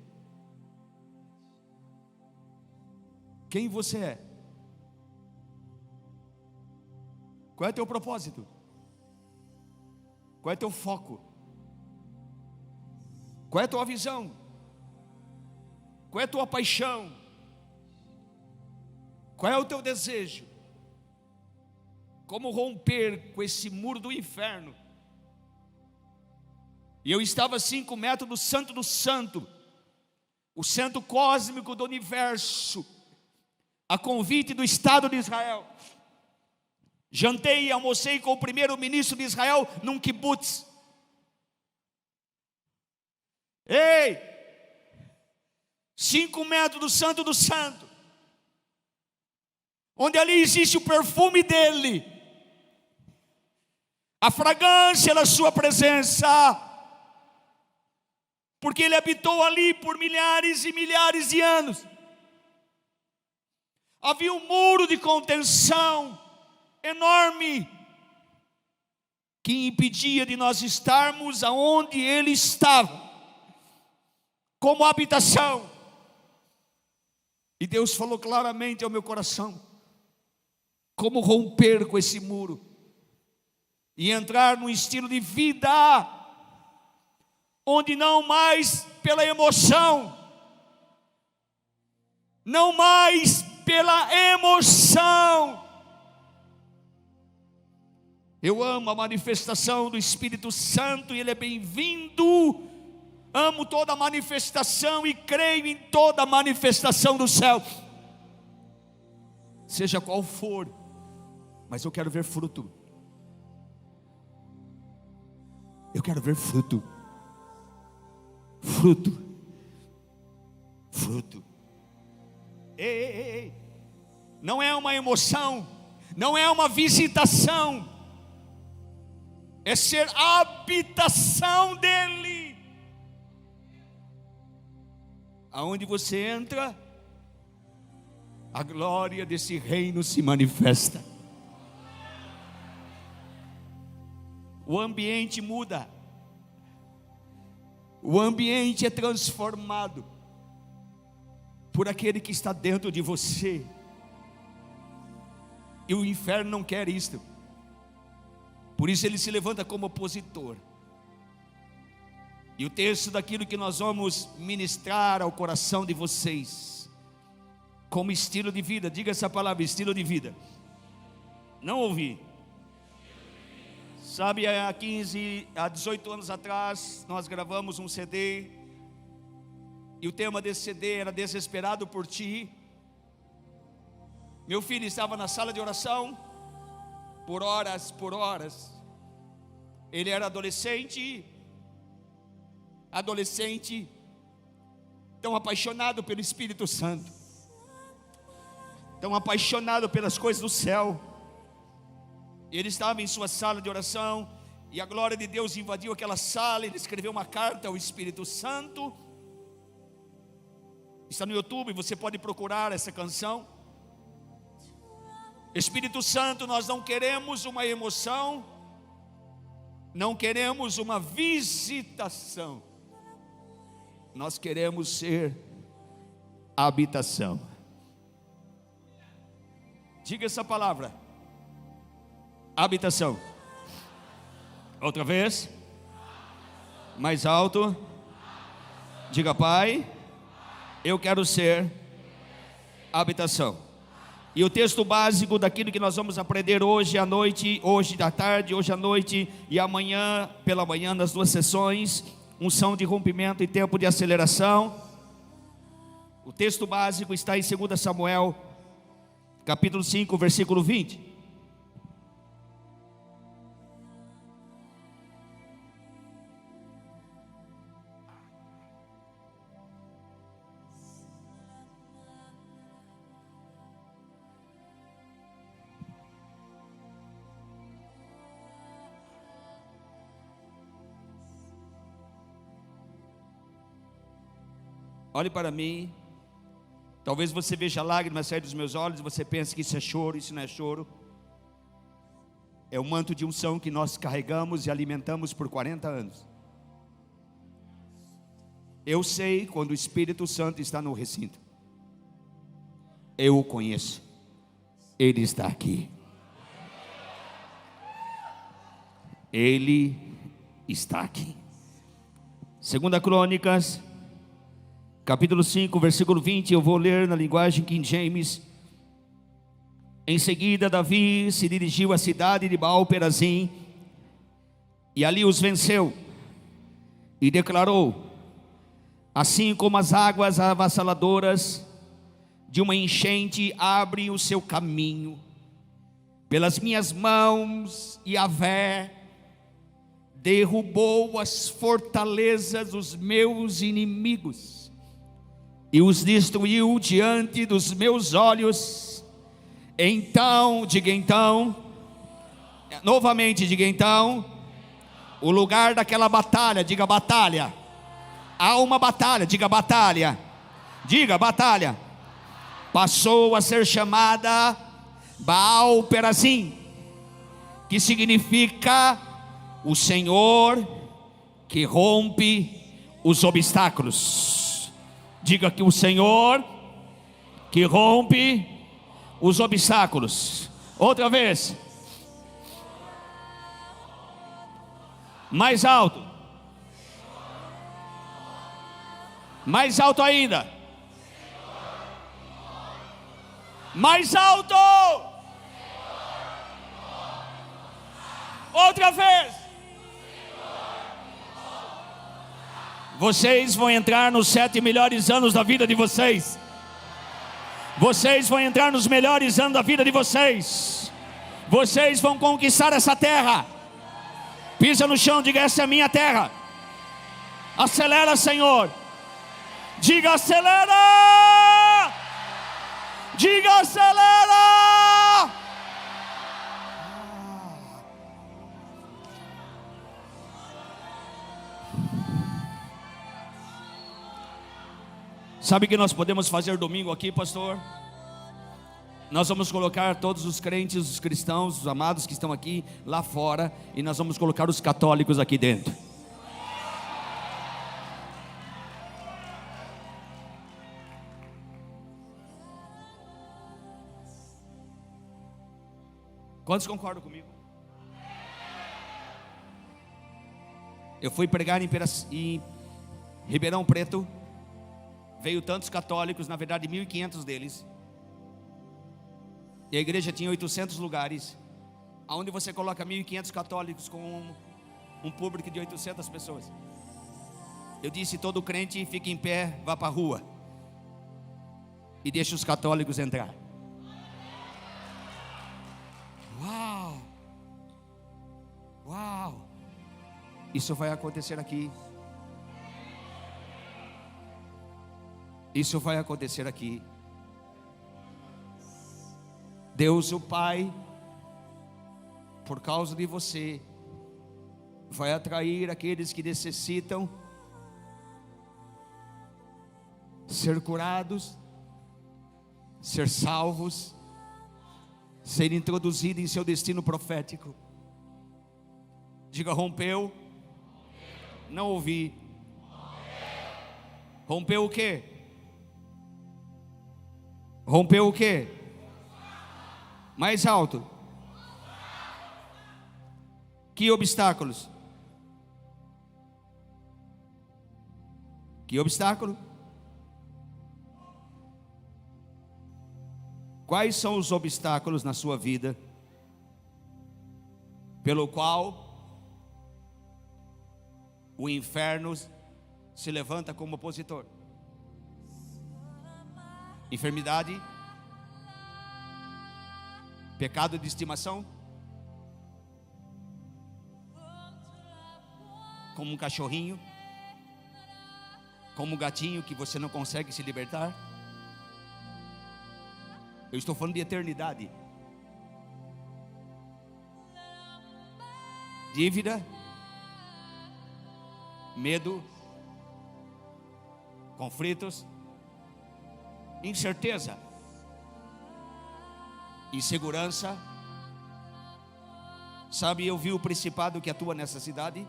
Quem você é? Qual é teu propósito? Qual é teu foco? Qual é tua visão? Qual é tua paixão? Qual é o teu desejo? Como romper com esse muro do inferno? E eu estava a 5 metros do Santo do Santo, o centro cósmico do universo, a convite do Estado de Israel. Jantei e almocei com o primeiro-ministro de Israel num kibutz. Ei! 5 metros do Santo do Santo, onde ali existe o perfume dele, a fragrância da sua presença, porque ele habitou ali por milhares e milhares de anos. Havia um muro de contenção enorme, que impedia de nós estarmos aonde Ele estava, como habitação. E Deus falou claramente ao meu coração, como romper com esse muro, e entrar num estilo de vida, onde não mais pela emoção, não mais pela emoção. Eu amo a manifestação do Espírito Santo, e Ele é bem-vindo. Amo toda a manifestação e creio em toda a manifestação do céu, seja qual for, mas eu quero ver fruto. Eu quero ver fruto. Fruto. Fruto. Ei. Não é uma emoção, não é uma visitação, é ser habitação dEle. Aonde você entra, a glória desse reino se manifesta. O ambiente muda, o ambiente é transformado por aquele que está dentro de você. E o inferno não quer isto, por isso ele se levanta como opositor. E o texto daquilo que nós vamos ministrar ao coração de vocês, como estilo de vida, diga essa palavra, estilo de vida. Não ouvi. Sabe, há 18 anos atrás, nós gravamos um CD, e o tema desse CD era Desesperado por Ti. Meu filho estava na sala de oração, por horas, ele era adolescente, tão apaixonado pelo Espírito Santo, tão apaixonado pelas coisas do céu. Ele estava em sua sala de oração, e a glória de Deus invadiu aquela sala. Ele escreveu uma carta ao Espírito Santo. Está no YouTube, você pode procurar essa canção. Espírito Santo, nós não queremos uma emoção, não queremos uma visitação, nós queremos ser habitação. Diga essa palavra, habitação. Outra vez, mais alto. Diga: Pai, eu quero ser habitação. E o texto básico daquilo que nós vamos aprender hoje à noite, hoje à tarde, hoje à noite e amanhã pela manhã, nas duas sessões, unção de rompimento e tempo de aceleração. O texto básico está em 2 Samuel, capítulo 5, versículo 20. Olhe para mim. Talvez você veja lágrimas sair dos meus olhos e você pense que isso é choro. Isso não é choro. É o manto de unção que nós carregamos e alimentamos por 40 anos. Eu sei quando o Espírito Santo está no recinto. Eu o conheço. Ele está aqui. Ele está aqui. 2 Crônicas, capítulo 5, versículo 20, eu vou ler na linguagem King James. Em seguida, Davi se dirigiu à cidade de Baal-Perazim, e ali os venceu, e declarou: assim como as águas avassaladoras de uma enchente abrem o seu caminho, pelas minhas mãos, Yahvé derrubou as fortalezas dos meus inimigos, e os destruiu diante dos meus olhos. Então, diga então, novamente diga então, o lugar daquela batalha, diga batalha. Há uma batalha, diga batalha. Diga batalha. Passou a ser chamada Baal-Perazim, que significa O Senhor que rompe os obstáculos. Diga que o Senhor que rompe os obstáculos. Outra vez. Mais alto. Mais alto ainda. Mais alto. Outra vez. Vocês vão entrar nos 7 melhores anos da vida de vocês. Vocês vão entrar nos melhores anos da vida de vocês. Vocês vão conquistar essa terra. Pisa no chão, diga: essa é a minha terra. Acelera, Senhor. Diga: acelera. Diga: acelera. Sabe o que nós podemos fazer domingo aqui, pastor? Nós vamos colocar todos os crentes, os cristãos, os amados que estão aqui lá fora, e nós vamos colocar os católicos aqui dentro. Quantos concordam comigo? Eu fui pregar em Ribeirão Preto. Veio tantos católicos, na verdade 1.500 deles. E a igreja tinha 800 lugares. Aonde você coloca 1.500 católicos com um público de 800 pessoas? Eu disse: todo crente fica em pé, vá para a rua e deixa os católicos entrar. Uau! Uau! Isso vai acontecer aqui. Isso vai acontecer aqui. Deus o Pai, por causa de você, vai atrair aqueles que necessitam ser curados, ser salvos, ser introduzidos em seu destino profético. Diga: rompeu. Não ouvi. Rompeu o quê? Rompeu o quê? Mais alto. Que obstáculos? Que obstáculo? Quais são os obstáculos na sua vida pelo qual o inferno se levanta como opositor? Enfermidade, pecado de estimação, como um cachorrinho, como um gatinho que você não consegue se libertar. Eu estou falando de eternidade. Dívida, medo, conflitos, incerteza, insegurança. Sabe, eu vi o principado que atua nessa cidade.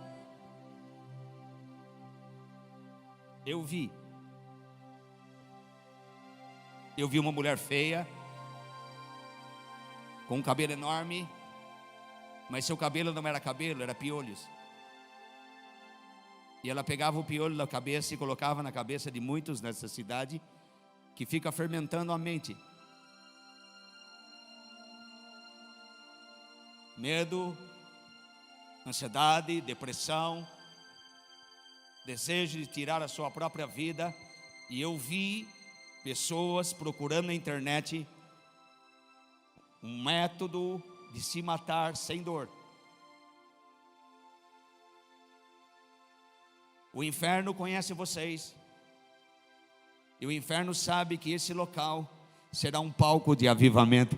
Eu vi uma mulher feia, com um cabelo enorme, mas seu cabelo não era cabelo, era piolhos. E ela pegava o piolho da cabeça e colocava na cabeça de muitos nessa cidade, que fica fermentando a mente. Medo, ansiedade, depressão, desejo de tirar a sua própria vida. E eu vi pessoas procurando na internet um método de se matar sem dor. O inferno conhece vocês. E o inferno sabe que esse local será um palco de avivamento.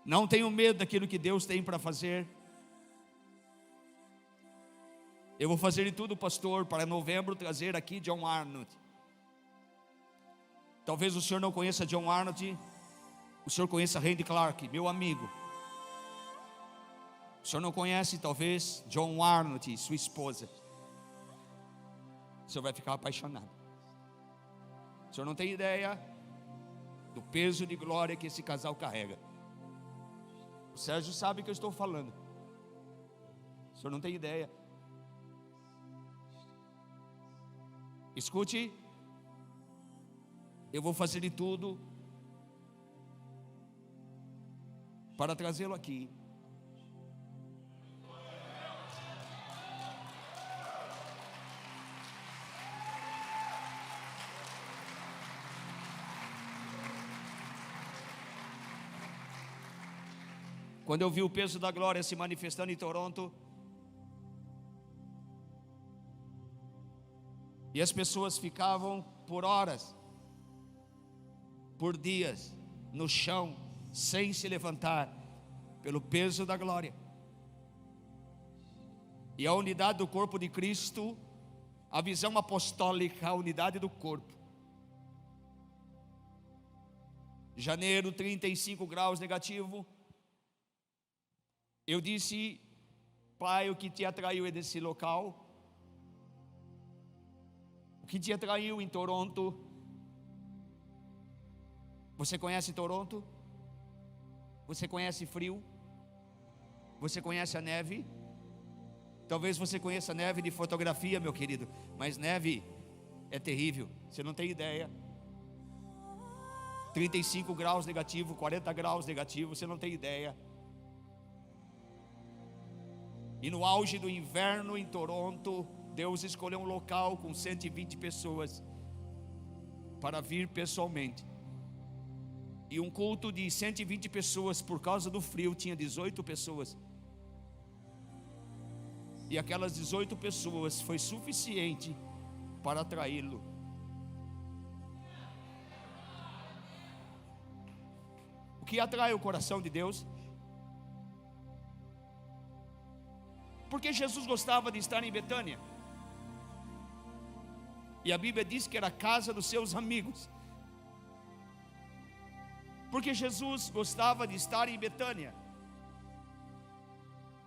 Não tenho medo daquilo que Deus tem para fazer. Eu vou fazer de tudo, pastor, para novembro trazer aqui John Arnott. Talvez o senhor não conheça John Arnott, o senhor conheça Randy Clark, meu amigo. O senhor não conhece, talvez, John Arnott e sua esposa. O senhor vai ficar apaixonado. O senhor não tem ideia do peso de glória que esse casal carrega. O Sérgio sabe o que eu estou falando. O senhor não tem ideia. Escute, eu vou fazer de tudo para trazê-lo aqui. Quando eu vi o peso da glória se manifestando em Toronto, e as pessoas ficavam por horas, por dias, no chão, sem se levantar, pelo peso da glória. E a unidade do corpo de Cristo, a visão apostólica, a unidade do corpo. Janeiro, 35 graus negativo. Eu disse, Pai, o que te atraiu nesse local? O que te atraiu em Toronto? Você conhece Toronto? Você conhece frio? Você conhece a neve? Talvez você conheça a neve de fotografia, meu querido, mas neve é terrível, você não tem ideia. 35 graus negativo, 40 graus negativo, você não tem ideia. E no auge do inverno em Toronto, Deus escolheu um local com 120 pessoas para vir pessoalmente. E um culto de 120 pessoas, por causa do frio, tinha 18 pessoas. E aquelas 18 pessoas foi suficiente para atraí-lo. O que atrai o coração de Deus? Porque Jesus gostava de estar em Betânia. E a Bíblia diz que era a casa dos seus amigos. Porque Jesus gostava de estar em Betânia.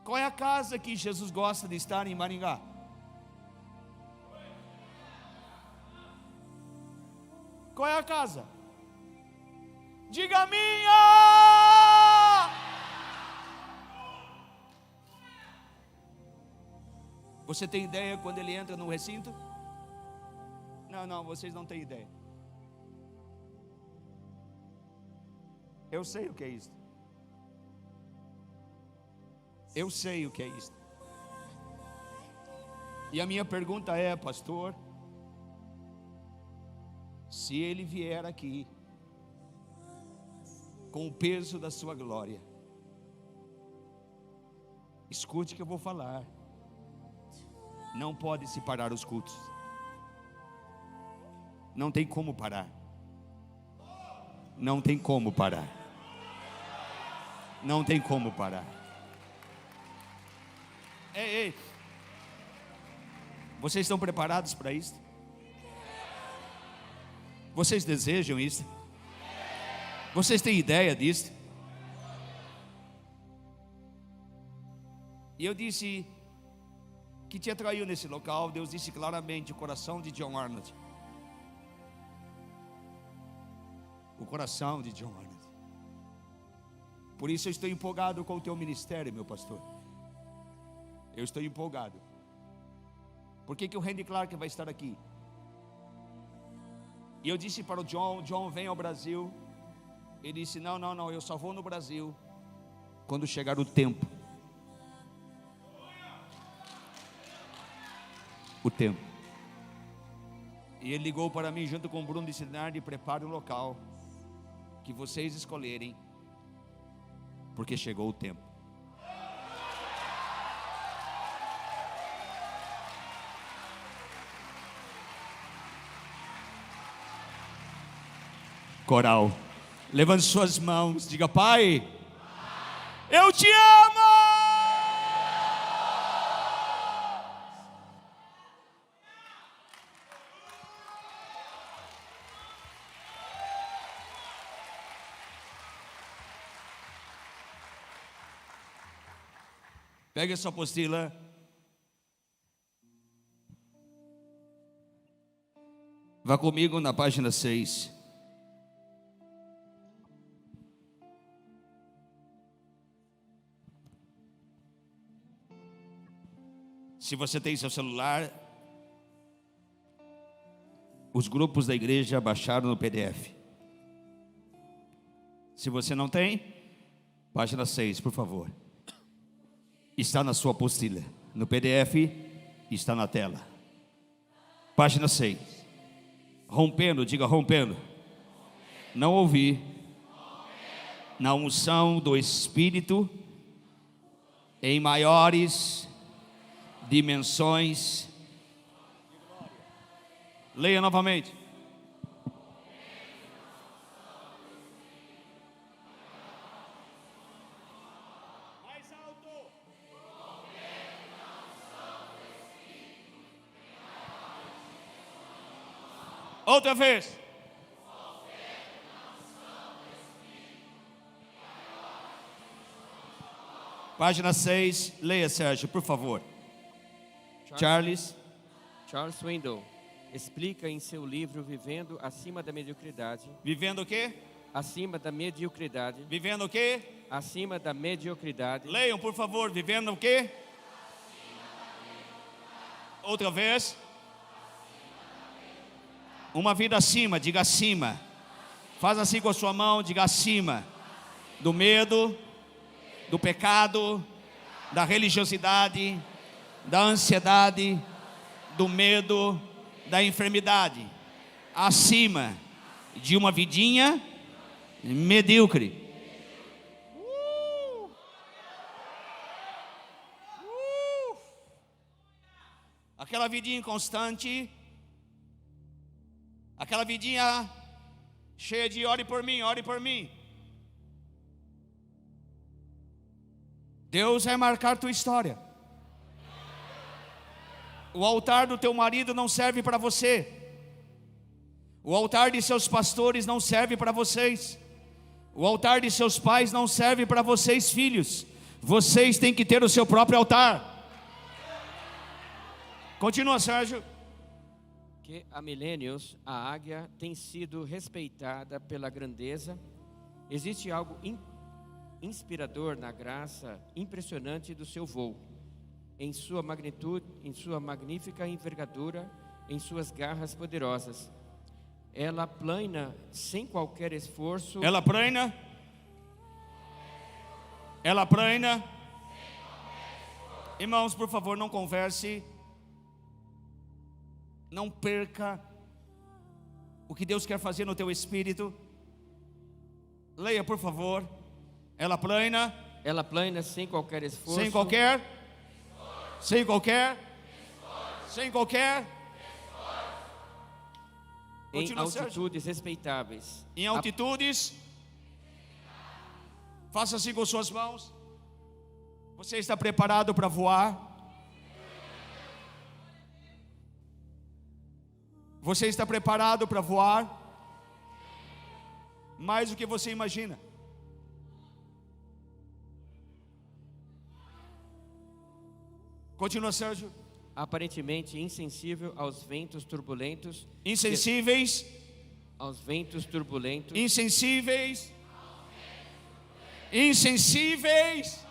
Qual é a casa que Jesus gosta de estar em Maringá? Qual é a casa? Diga minha! Você tem ideia quando ele entra no recinto? Não, vocês não têm ideia. Eu sei o que é isso. Eu sei o que é isso. E a minha pergunta é, pastor, se ele vier aqui com o peso da sua glória, escute o que eu vou falar. Não pode se parar os cultos. Não tem como parar. Não tem como parar. Não tem como parar. Ei. Vocês estão preparados para isso? Vocês desejam isso? Vocês têm ideia disso? E eu disse que te atraiu nesse local. Deus disse claramente: o coração de John Arnott. O coração de John Arnott. Por isso eu estou empolgado com o teu ministério, meu pastor. Eu estou empolgado. Por que o Randy Clark vai estar aqui? E eu disse para o John, vem ao Brasil. Ele disse, não, eu só vou no Brasil quando chegar o tempo. O tempo. E ele ligou para mim junto com o Bruno de Sinardi: prepare um local que vocês escolherem, porque chegou o tempo. Coral, levante suas mãos, diga: Pai, eu te amo. Pegue a sua apostila. Vá comigo na página 6. Se você tem seu celular, os grupos da igreja baixaram no PDF. Se você não tem, página 6, por favor. Está na sua apostila. No PDF, está na tela. Página 6. Rompendo, diga rompendo. Não ouvi. Na unção do Espírito, em maiores dimensões. Leia novamente. Mais alto. Outra vez. Página 6, leia, Sérgio, por favor. Charles Swindoll explica em seu livro Vivendo Acima da Mediocridade. Vivendo o quê? Acima da mediocridade. Vivendo o quê? Acima da mediocridade. Leiam, por favor, vivendo o quê? Outra vez. Uma vida acima, diga acima. Faz assim com a sua mão, diga acima. Do medo, do pecado, da religiosidade, da ansiedade, do medo, da enfermidade. Acima de uma vidinha medíocre. Aquela vidinha inconstante, aquela vidinha cheia de ore por mim, ore por mim. Deus vai marcar tua história. O altar do teu marido não serve para você. O altar de seus pastores não serve para vocês. O altar de seus pais não serve para vocês, filhos. Vocês têm que ter o seu próprio altar. Continua, Sérgio. Que há milênios a águia tem sido respeitada pela grandeza. Existe algo inspirador na graça impressionante do seu voo, em sua magnitude, em sua magnífica envergadura, em suas garras poderosas. Ela plana sem qualquer esforço. Ela plana. Ela plana. Irmãos, por favor, não converse. Não perca o que Deus quer fazer no teu espírito. Leia, por favor. Ela plana. Ela plana sem qualquer esforço. Sem qualquer. Sem qualquer. Sem qualquer. Em altitudes respeitáveis. Em altitudes. Faça assim com suas mãos. Você está preparado para voar? Você está preparado para voar? Mais do que você imagina. Continua, Sérgio. Aparentemente insensível aos ventos turbulentos. Insensíveis. Aos ventos turbulentos. Insensíveis. Insensíveis.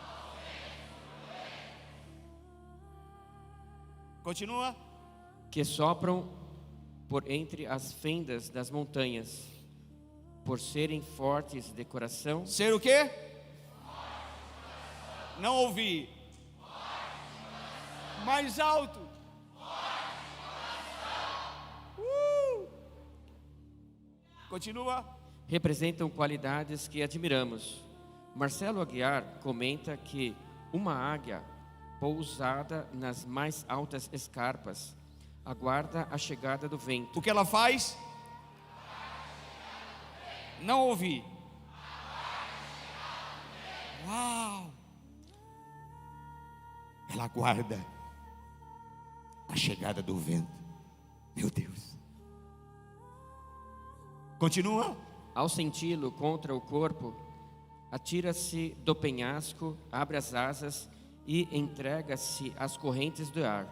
Continua. Que sopram por entre as fendas das montanhas, por serem fortes de coração. Ser o quê? Não ouvi. Mais alto. Continua. Representam qualidades que admiramos. Marcelo Aguiar comenta que uma águia pousada nas mais altas escarpas aguarda a chegada do vento. O que ela faz? Não ouvi. Uau! Ela aguarda a chegada do vento. Meu Deus. Continua. Ao senti-lo contra o corpo, atira-se do penhasco, abre as asas e entrega-se às correntes do ar.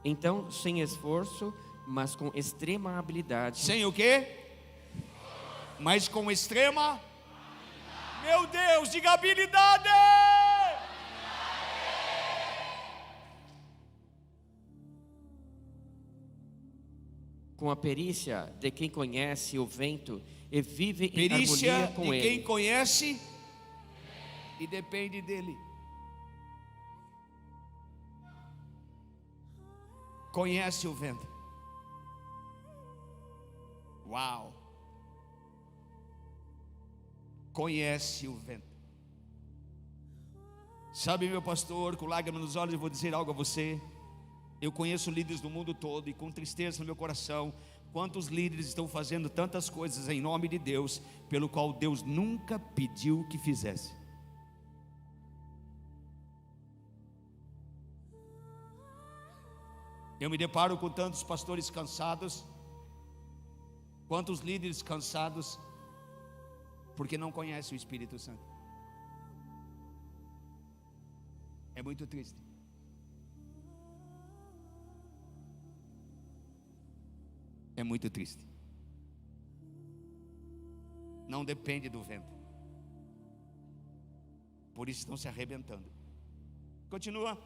Então, sem esforço, mas com extrema habilidade. Sem o quê? Mas com extrema. Meu Deus, diga habilidade! Com a perícia de quem conhece o vento e vive em Perícia harmonia com de ele. quem conhece e depende dele. Conhece o vento. Uau! Conhece o vento. Sabe, meu pastor, com lágrimas nos olhos, eu vou dizer algo a você. Eu conheço líderes do mundo todo e com tristeza no meu coração, quantos líderes estão fazendo tantas coisas em nome de Deus, pelo qual Deus nunca pediu que fizesse. Eu me deparo com tantos pastores cansados, quantos líderes cansados, porque não conhecem o Espírito Santo. É muito triste. É muito triste. Não depende do vento. Por isso estão se arrebentando. Continua.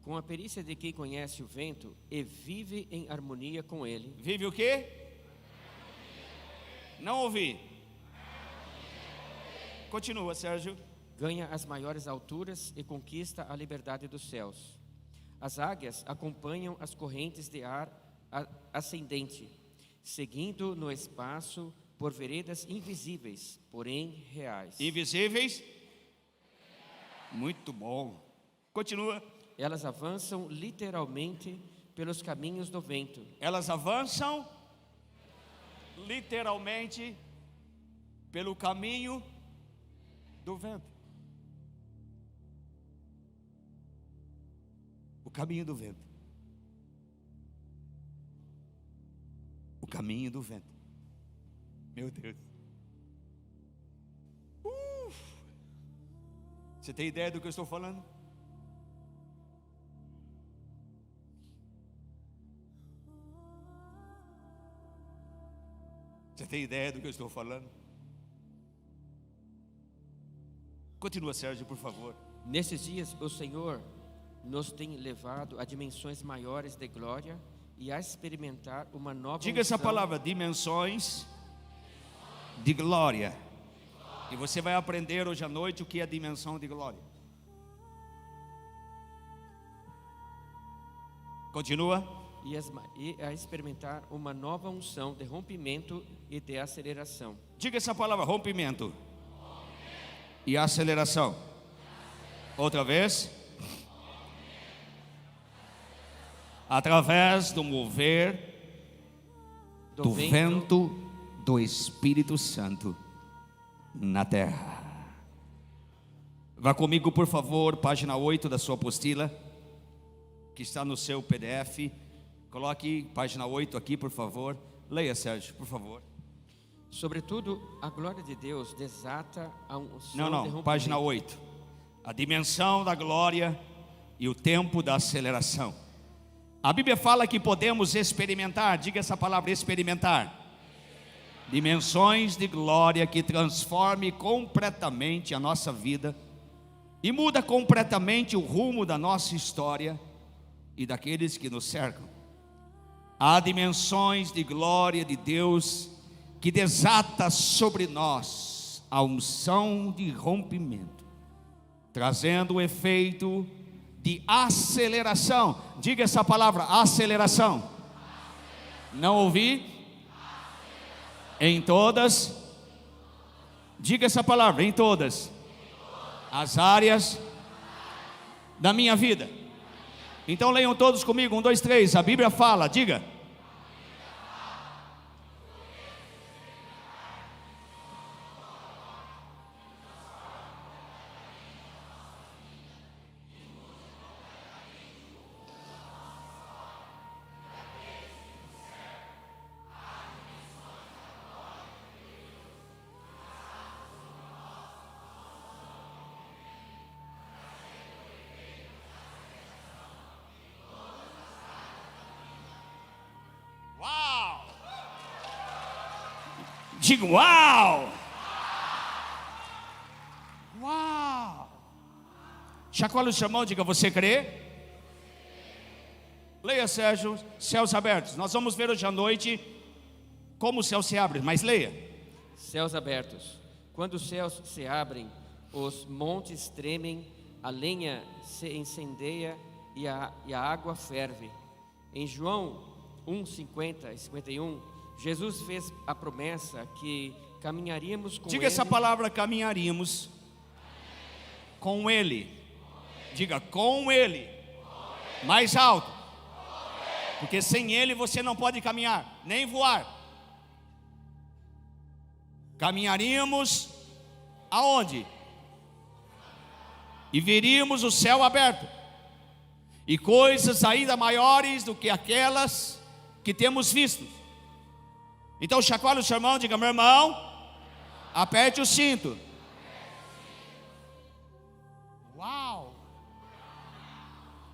Com a perícia de quem conhece o vento e vive em harmonia com ele. Vive o quê? Não ouvi. Continua, Sérgio. Ganha as maiores alturas e conquista a liberdade dos céus. As águias acompanham as correntes de ar ascendente, seguindo no espaço por veredas invisíveis, porém reais. Invisíveis? Muito bom. Continua. Elas avançam literalmente pelos caminhos do vento. Elas avançam literalmente pelo caminho do vento. O caminho do vento. O caminho do vento. Meu Deus. Você tem ideia do que eu estou falando? Você tem ideia do que eu estou falando? Continua, Sérgio, por favor. Nesses dias, o Senhor nos tem levado a dimensões maiores de glória e a experimentar uma nova Diga essa unção. palavra, dimensões de glória. E você vai aprender hoje à noite o que é a dimensão de glória. Continua. E a experimentar uma nova unção de rompimento e de aceleração. Diga essa palavra, rompimento. E aceleração. Outra vez. Através do mover do vento do Espírito Santo na terra. Vá comigo, por favor, página 8 da sua apostila, que está no seu PDF. Coloque página 8 aqui, por favor. Leia, Sérgio, por favor. Sobretudo, a glória de Deus desata a unção de rompimento. Página 8. A dimensão da glória e o tempo da aceleração. A Bíblia fala que podemos experimentar, diga essa palavra, experimentar. Dimensões de glória que transforme completamente a nossa vida e muda completamente o rumo da nossa história e daqueles que nos cercam. Há dimensões de glória de Deus que desata sobre nós a unção de rompimento, trazendo o efeito de aceleração. Diga essa palavra, aceleração. Não ouvi? Em todas. Diga essa palavra, em todas as áreas da minha vida. Então leiam todos comigo, 1, 2, 3. A Bíblia fala, diga. Diga uau! Uau! Chacoalhe o seu irmão, diga, você crê? Leia, Sérgio, céus abertos. Nós vamos ver hoje à noite como o céu se abre, mas leia. Céus abertos. Quando os céus se abrem, os montes tremem, a lenha se incendeia e a água ferve. Em João 1:50 e 51, Jesus fez a promessa que caminharíamos com Diga Ele. essa palavra, caminharíamos com Ele. Diga, com Ele. Mais alto. Porque sem Ele você não pode caminhar, nem voar. Caminharíamos aonde? E veríamos o céu aberto. E coisas ainda maiores do que aquelas que temos visto. Então chacoalhe o seu irmão, diga, meu irmão, aperte o cinto. Uau!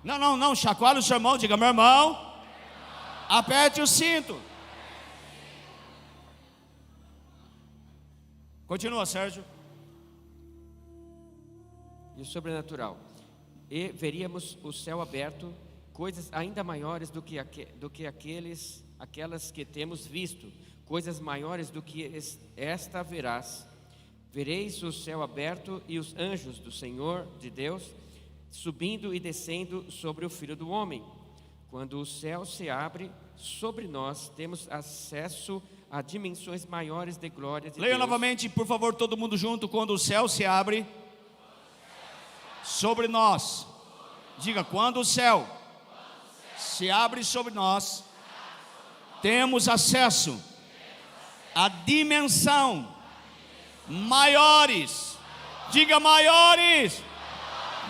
Não, chacoalhe o seu irmão, diga, meu irmão, aperte o cinto. Continua, Sérgio. E o sobrenatural. E veríamos o céu aberto, coisas ainda maiores do que aquelas que temos visto, coisas maiores do que esta verás. Vereis o céu aberto e os anjos do Senhor, de Deus, subindo e descendo sobre o Filho do Homem. Quando o céu se abre sobre nós, temos acesso a dimensões maiores de glória de Deus. Leia novamente, por favor, todo mundo junto. Quando o céu se abre sobre nós. Diga, quando o céu se abre sobre nós, temos acesso a dimensão maiores. Diga, maiores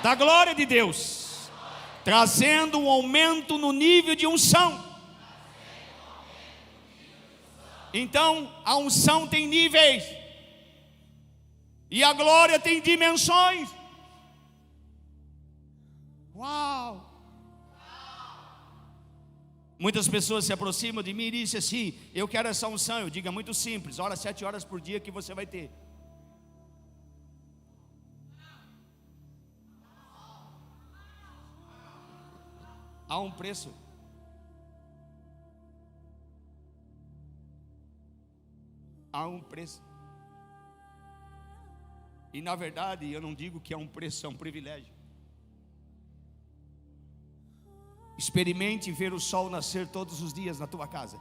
da glória de Deus, trazendo um aumento no nível de unção. Então, a unção tem níveis e a glória tem dimensões. Uau! Muitas pessoas se aproximam de mim e dizem assim, eu quero essa unção. Eu digo, é muito simples, ora 7 horas por dia que você vai ter. Há um preço. Há um preço. E na verdade, eu não digo que é um preço, é um privilégio. Experimente ver o sol nascer todos os dias na tua casa.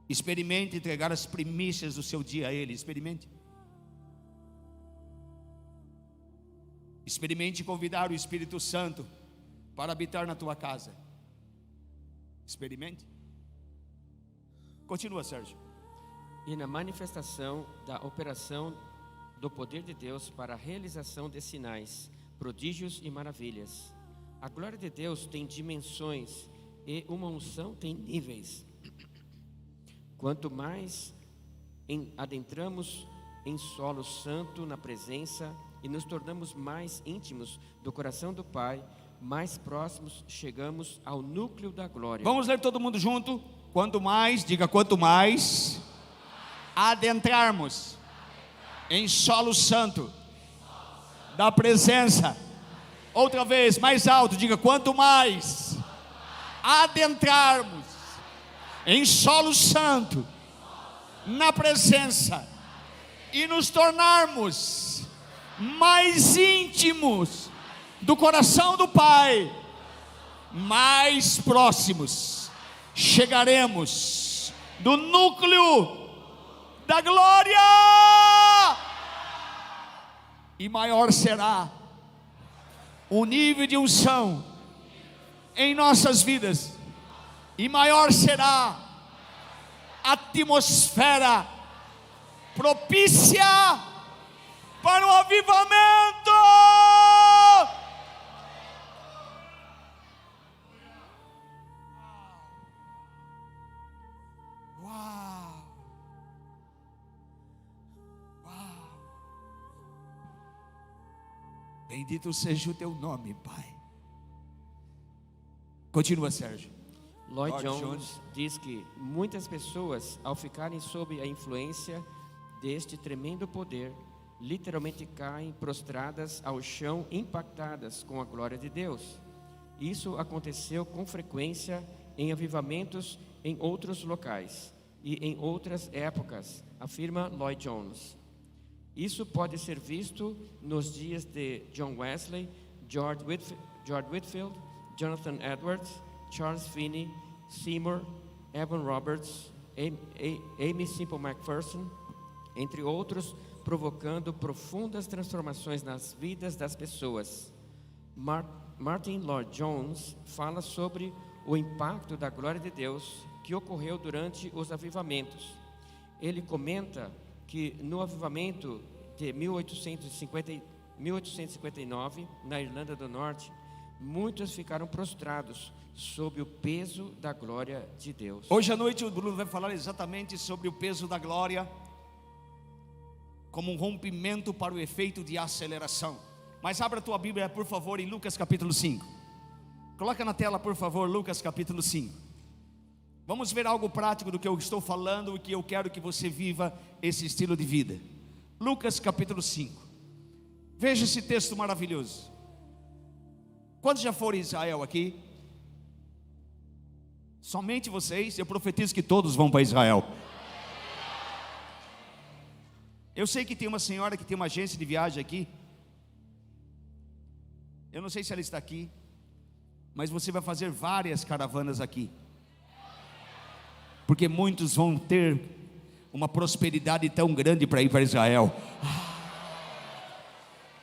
Experimente entregar as primícias do seu dia a Ele. Experimente. Experimente convidar o Espírito Santo para habitar na tua casa. Experimente. Continua, Sérgio. E na manifestação da operação do poder de Deus para a realização de sinais, prodígios e maravilhas. A glória de Deus tem dimensões e uma unção tem níveis. Quanto mais adentramos em solo santo na presença e nos tornamos mais íntimos do coração do Pai, mais próximos chegamos ao núcleo da glória. Vamos ler todo mundo junto? Quanto mais, diga, quanto mais adentrarmos em solo santo da presença. Outra vez, mais alto, diga, quanto mais adentrarmos em solo santo na presença e nos tornarmos mais íntimos do coração do Pai, mais próximos chegaremos do núcleo da glória, e maior será o nível de unção em nossas vidas, e maior será a atmosfera propícia para o avivamento. Uau! Uau! Bendito seja o teu nome, Pai. Continua, Sérgio. Lloyd Jones diz que muitas pessoas, ao ficarem sob a influência deste tremendo poder, literalmente caem prostradas ao chão, impactadas com a glória de Deus. Isso aconteceu com frequência em avivamentos em outros locais e em outras épocas, afirma Lloyd Jones. Isso pode ser visto nos dias de John Wesley, George Whitefield, Jonathan Edwards, Charles Finney, Seymour, Evan Roberts, Amy Semple McPherson, entre outros, provocando profundas transformações nas vidas das pessoas. Martin Lloyd Jones fala sobre o impacto da glória de Deus que ocorreu durante os avivamentos. Ele comenta que no avivamento de 1859, na Irlanda do Norte, muitos ficaram prostrados sob o peso da glória de Deus. Hoje à noite o Bruno vai falar exatamente sobre o peso da glória como um rompimento para o efeito de aceleração. Mas abra a tua Bíblia, por favor, em Lucas capítulo 5. Coloca na tela, por favor, Lucas capítulo 5. Vamos ver algo prático do que eu estou falando e que eu quero que você viva esse estilo de vida. Lucas capítulo 5. Veja esse texto maravilhoso. Quantos já foram em Israel aqui? Somente vocês. Eu profetizo que todos vão para Israel. Eu sei que tem uma senhora que tem uma agência de viagem aqui. Eu não sei se ela está aqui, mas você vai fazer várias caravanas aqui, porque muitos vão ter uma prosperidade tão grande para ir para Israel.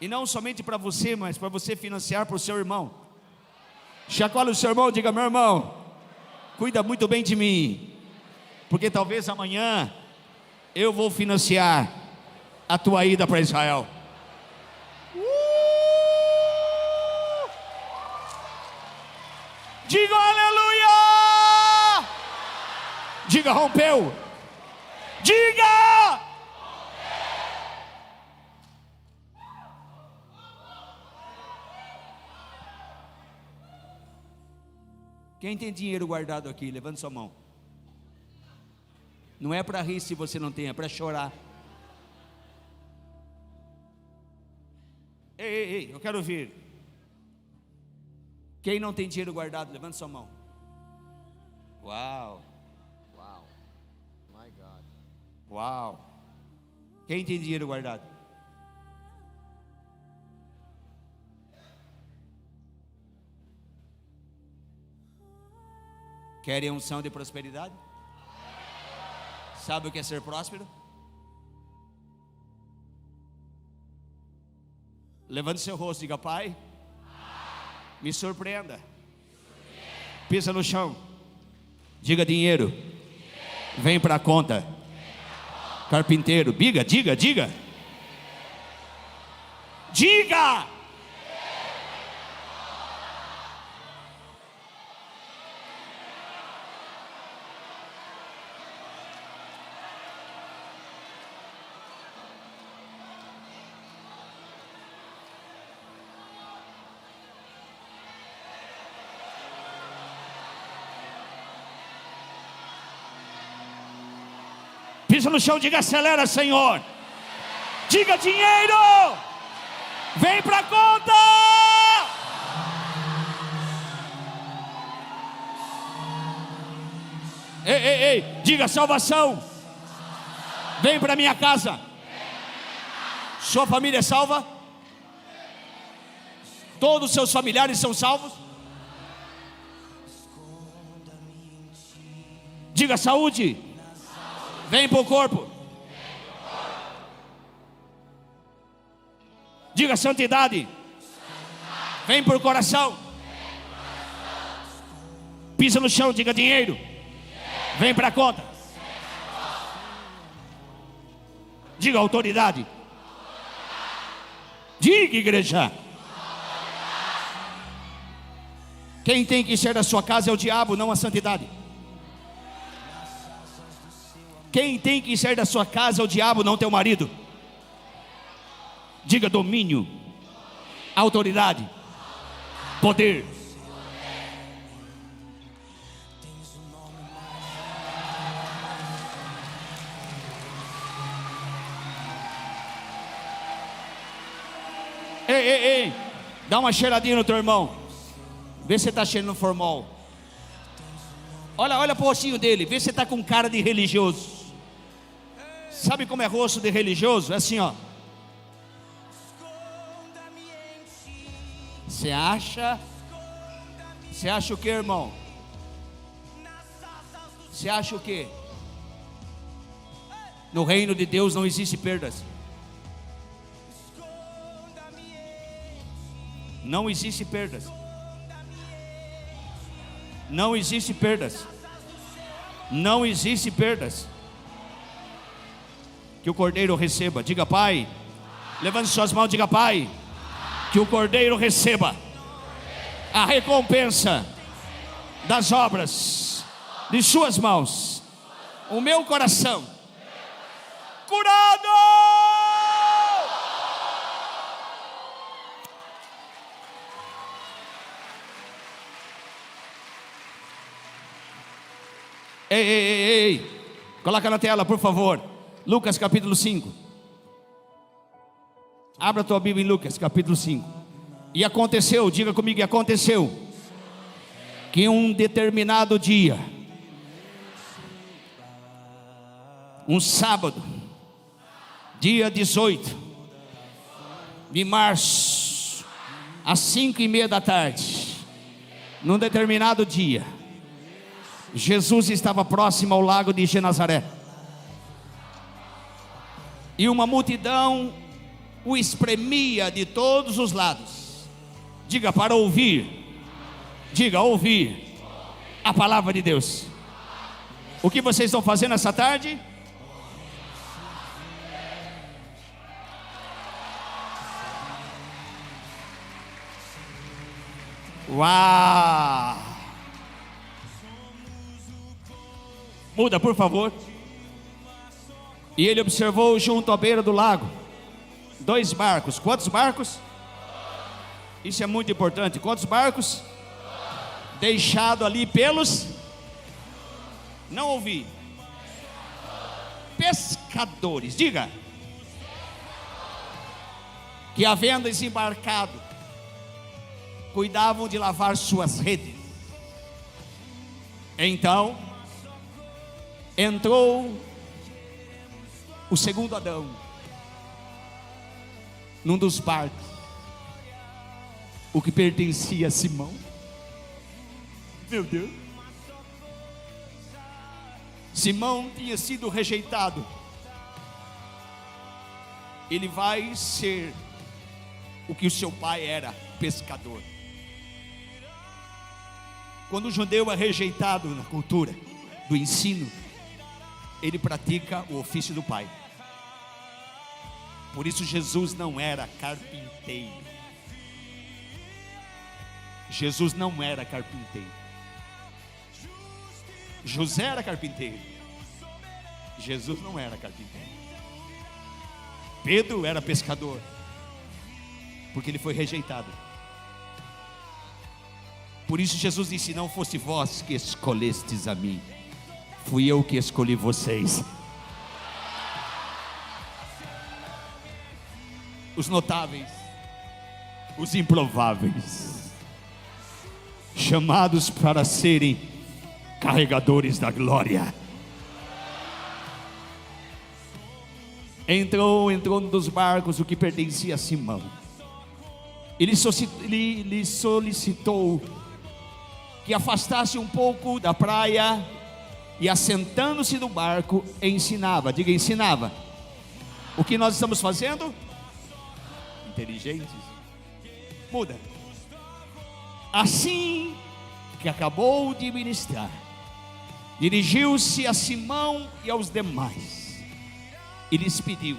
E não somente para você, mas para você financiar para o seu irmão. Chacoalhe o seu irmão, diga: meu irmão, cuida muito bem de mim, porque talvez amanhã eu vou financiar a tua ida para Israel. Diga aleluia! Diga rompeu! Diga! Quem tem dinheiro guardado aqui, levante sua mão. Não é para rir se você não tem, é para chorar. Ei, eu quero ouvir. Quem não tem dinheiro guardado, levante sua mão. Uau. Uau. My God. Uau. Quem tem dinheiro guardado? Querem unção de prosperidade? Sabe o que é ser próspero? Levante seu rosto e diga: Pai, me surpreenda. Pisa no chão. Diga: dinheiro. Vem para a conta. Carpinteiro. Diga. Diga. Pisa no chão, diga: acelera, Senhor. Diga: dinheiro. Vem para a conta. Ei. Diga: salvação. Vem para minha casa. Sua família é salva? Todos os seus familiares são salvos? Diga: saúde. Vem para o corpo. Diga: santidade. Vem para o coração. Pisa no chão, diga: dinheiro. Vem para a conta. Diga: autoridade. Diga, igreja. Quem tem que ser da sua casa é o diabo, não a santidade. Quem tem que ser da sua casa é o diabo, não teu marido. Diga: domínio, autoridade, poder. ei. Dá uma cheiradinha no teu irmão. Vê se você está cheirando formol. Olha pro rostinho dele. Vê se você está com cara de religioso. Sabe como é rosto de religioso? É assim, ó. Você acha o que, irmão? Você acha o que? No reino de Deus não existe perdas. Não existe perdas. Não existe perdas. Não existe perdas. Que o Cordeiro receba. Diga, Pai. Levante suas mãos, diga, Pai. Que o Cordeiro receba a recompensa das obras de suas mãos. O meu coração curado. Ei. Coloca na tela, por favor. Lucas capítulo 5. Abra a tua Bíblia em Lucas capítulo 5. E aconteceu, diga comigo, e aconteceu que um determinado dia, um sábado, dia 18 de março, às 5:30 da tarde, num determinado dia, Jesus estava próximo ao lago de Genezaré, e uma multidão o espremia de todos os lados. Diga, para ouvir. Diga, ouvir a palavra de Deus. O que vocês estão fazendo essa tarde? Uau! Muda, por favor. E ele observou junto à beira do lago 2 barcos. Quantos barcos? Isso é muito importante. Quantos barcos? Deixado ali pelos... Não ouvi. Pescadores. Diga. Que havendo desembarcado, cuidavam de lavar suas redes. Então entrou o segundo Adão num dos barcos, o que pertencia a Simão. Meu Deus. Simão tinha sido rejeitado. Ele vai ser o que o seu pai era, pescador. Quando o judeu é rejeitado na cultura do ensino, ele pratica o ofício do pai. Por isso Jesus não era carpinteiro. Jesus não era carpinteiro. José era carpinteiro. Jesus não era carpinteiro. Pedro era pescador, porque ele foi rejeitado. Por isso Jesus disse: não fosse vós que escolhestes a mim, fui eu que escolhi vocês. Os notáveis, os improváveis, chamados para serem carregadores da glória. Entrou um dos barcos, o que pertencia a Simão. Ele lhe solicitou que afastasse um pouco da praia, e assentando-se no barco, ensinava. Diga, ensinava. O que nós estamos fazendo? Inteligentes. Muda. Assim que acabou de ministrar, dirigiu-se a Simão e aos demais, e lhes pediu: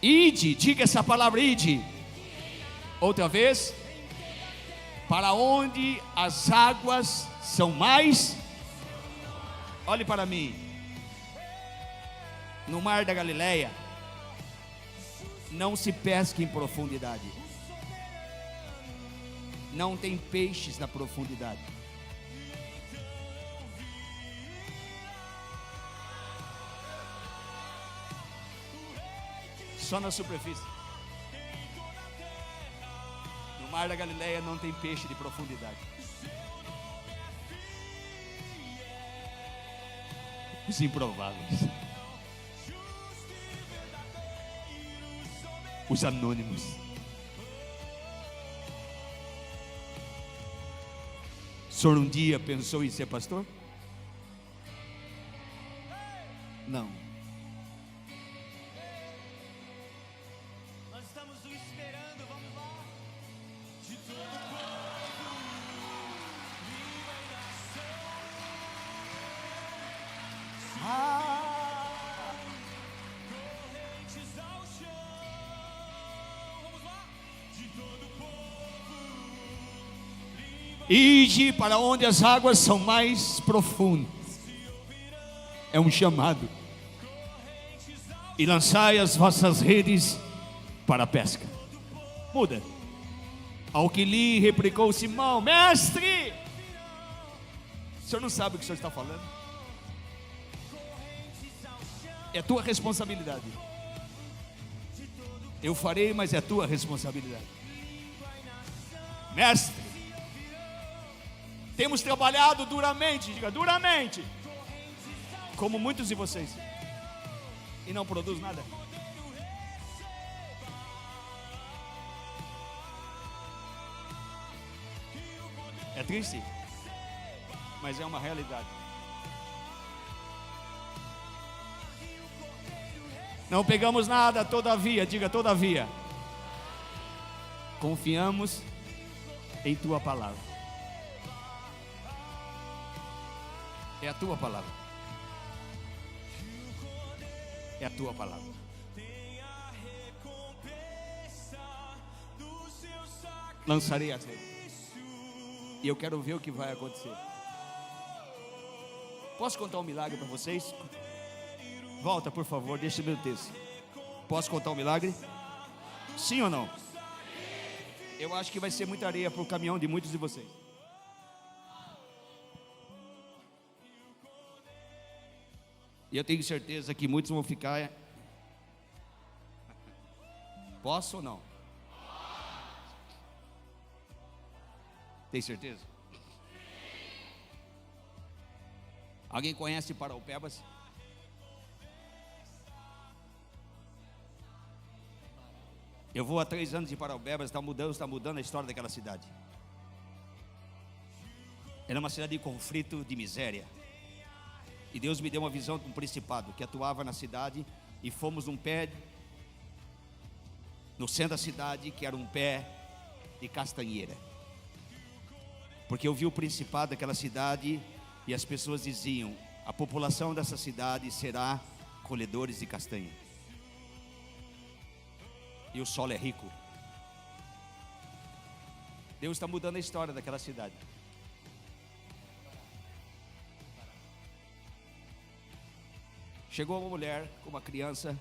ide, diga essa palavra, ide. Outra vez, para onde as águas são mais. Olhe para mim. No mar da Galileia não se pesca em profundidade. Não tem peixes na profundidade. Só na superfície. mar da Galileia não tem peixe de profundidade. Os improváveis, os anônimos. O senhor um dia pensou em ser pastor? Não. Nós estamos o esperando, vamos lá. De todo o povo, língua e nação. Correntes ao chão. Vamos lá. De todo o povo. Ide para onde as águas são mais profundas. É um chamado. E lançai as vossas redes para a pesca. Muda. Ao que lhe replicou Simão: mestre, o senhor não sabe o que o senhor está falando? É tua responsabilidade. Eu farei, mas é tua responsabilidade. Mestre, temos trabalhado duramente, diga duramente, como muitos de vocês, e não produz nada. É triste, mas é uma realidade. Não pegamos nada, todavia, diga todavia, confiamos em tua palavra. É a tua palavra. É a tua palavra. Lançarei as redes. E eu quero ver o que vai acontecer. Posso contar um milagre para vocês? Volta, por favor, deixa o meu texto. Posso contar um milagre? Sim ou não? Eu acho que vai ser muita areia para o caminhão de muitos de vocês. E eu tenho certeza que muitos vão ficar. Posso ou não? Tem certeza? Alguém conhece Paraupebas? Eu vou há 3 anos de Paraupebas, está mudando a história daquela cidade. Era uma cidade de conflito, de miséria. E Deus me deu uma visão de um principado que atuava na cidade, e fomos num pé, no centro da cidade, que era um pé de castanheira. Porque eu vi o principado daquela cidade e as pessoas diziam: a população dessa cidade será colhedores de castanha. E o solo é rico. Deus está mudando a história daquela cidade. Chegou uma mulher com uma criança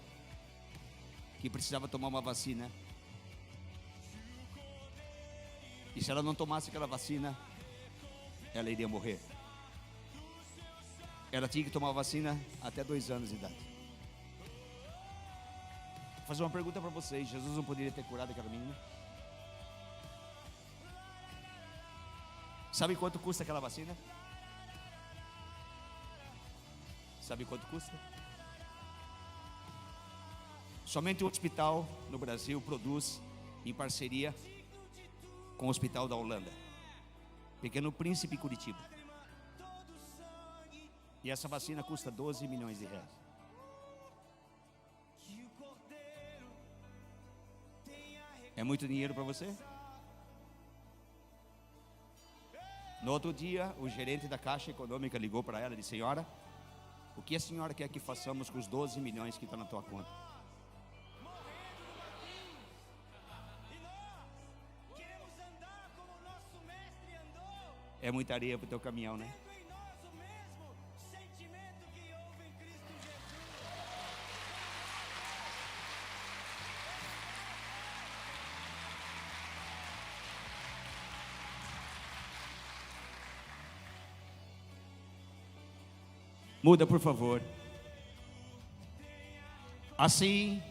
que precisava tomar uma vacina. E se ela não tomasse aquela vacina, ela iria morrer. Ela tinha que tomar a vacina até 2 anos de idade. Vou fazer uma pergunta para vocês: Jesus não poderia ter curado aquela menina? Sabe quanto custa aquela vacina? Sabe quanto custa? Somente um hospital no Brasil produz, em parceria com o hospital da Holanda, Pequeno Príncipe, Curitiba. E essa vacina custa 12 milhões de reais. É muito dinheiro para você? No outro dia, o gerente da Caixa Econômica ligou para ela e disse: senhora, o que a senhora quer que façamos com os 12 milhões que estão na tua conta? É muita areia para o teu caminhão, né? Muda, por favor. Assim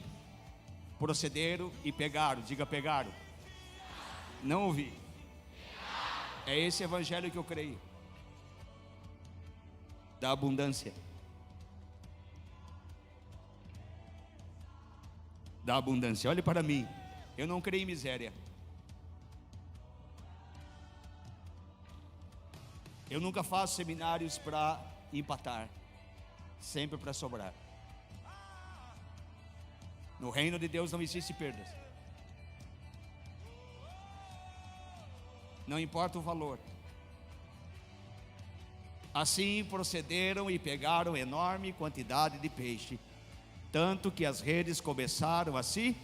procederam e pegaram, diga pegaram. Não ouvi. É esse evangelho que eu creio. Da abundância. Da abundância. Olhe para mim. Eu não creio em miséria. Eu nunca faço seminários para empatar, sempre para sobrar. No reino de Deus não existe perdas. Não importa o valor. Assim procederam e pegaram enorme quantidade de peixe, tanto que as redes começaram a se...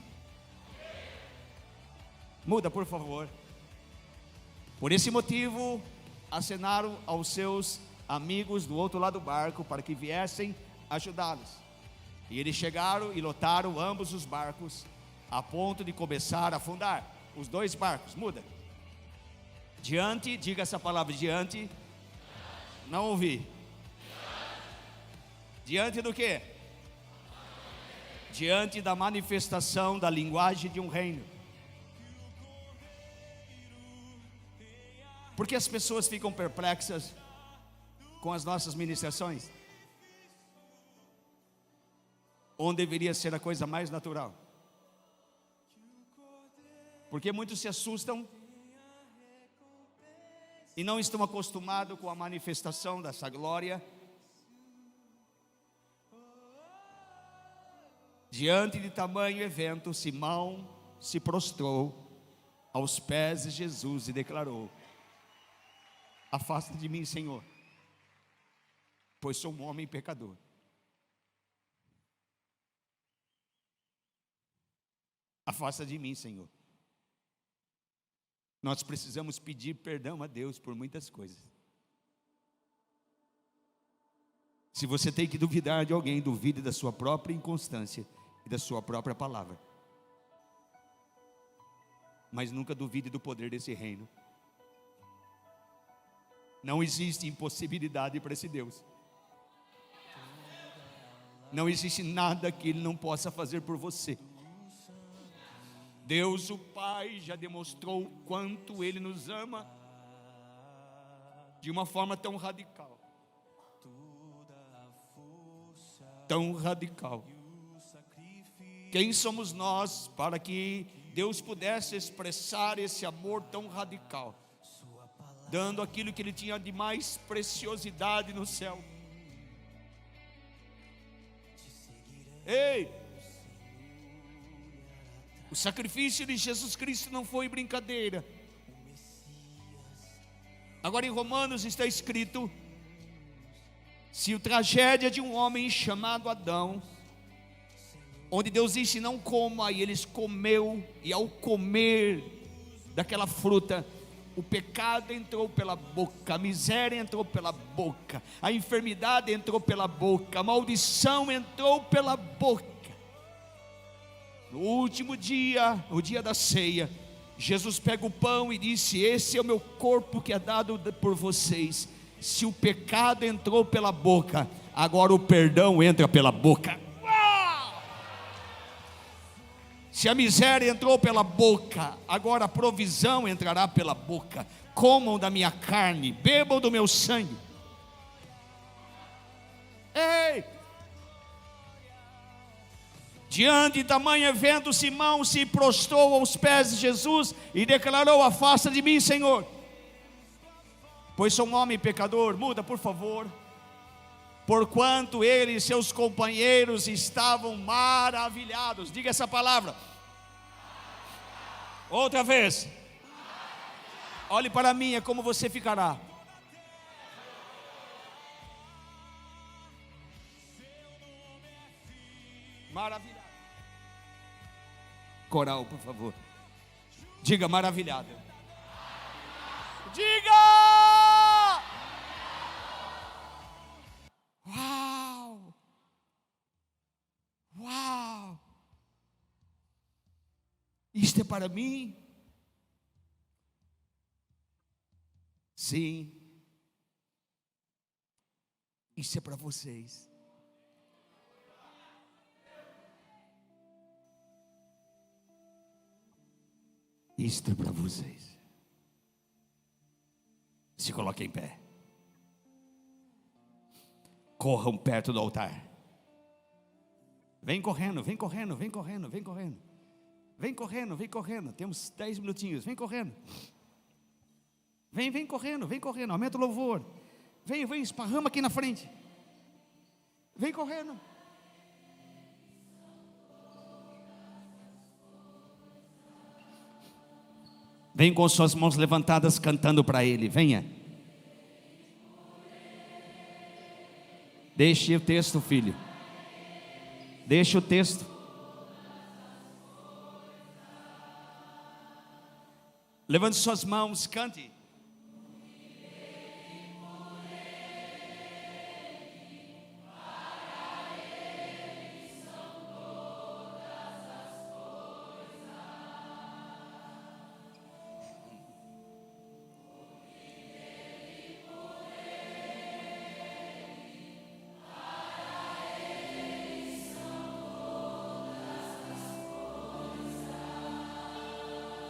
Muda, por favor. Por esse motivo, acenaram aos seus amigos do outro lado do barco para que viessem ajudá-los. E eles chegaram e lotaram ambos os barcos, a ponto de começar a afundar. Os dois barcos, muda. Diante, diga essa palavra, diante. Não ouvi. Diante do quê? Diante da manifestação da linguagem de um reino. Por que as pessoas ficam perplexas com as nossas ministrações? Onde deveria ser a coisa mais natural. Porque muitos se assustam e não estão acostumados com a manifestação dessa glória. Diante de tamanho evento, Simão se prostrou aos pés de Jesus e declarou: afasta de mim, Senhor, pois sou um homem pecador. Afasta de mim, Senhor. Nós precisamos pedir perdão a Deus por muitas coisas. Se você tem que duvidar de alguém, duvide da sua própria inconstância e da sua própria palavra. Mas nunca duvide do poder desse reino. Não existe impossibilidade para esse Deus. Não existe nada que Ele não possa fazer por você. Deus o Pai já demonstrou o quanto Ele nos ama de uma forma tão radical. Tão radical. Quem somos nós para que Deus pudesse expressar esse amor tão radical, dando aquilo que Ele tinha de mais preciosidade no céu? Ei! O sacrifício de Jesus Cristo não foi brincadeira. Agora em Romanos está escrito: se a tragédia de um homem chamado Adão, onde Deus disse não coma, e eles comeu, e ao comer daquela fruta, o pecado entrou pela boca, a miséria entrou pela boca, a enfermidade entrou pela boca, a maldição entrou pela boca. No último dia, o dia da ceia, Jesus pega o pão e disse: esse é o meu corpo que é dado por vocês. Se o pecado entrou pela boca, agora o perdão entra pela boca. Se a miséria entrou pela boca, agora a provisão entrará pela boca. Comam da minha carne, bebam do meu sangue. Ei! Diante de tamanho evento, Simão se prostrou aos pés de Jesus e declarou: afasta de mim, Senhor, pois sou um homem pecador. Muda, por favor. Porquanto ele e seus companheiros estavam maravilhados. Diga essa palavra. Outra vez. Olhe para mim, é como você ficará. Maravilhado. Coral, por favor. Diga: maravilhado. Diga! Uau! Uau! Isto é para mim? Sim. Isso é para vocês. isto é para vocês. Se coloquem em pé. Corram perto do altar. Vem correndo, vem correndo, vem correndo, vem correndo. Vem correndo, vem correndo. Temos 10 minutinhos, vem correndo. Vem correndo, vem correndo. Aumenta o louvor. Vem, esparrama aqui na frente. Vem correndo. Vem com suas mãos levantadas cantando para Ele. Venha. Deixe o texto, filho. Deixe o texto. Levante suas mãos, cante.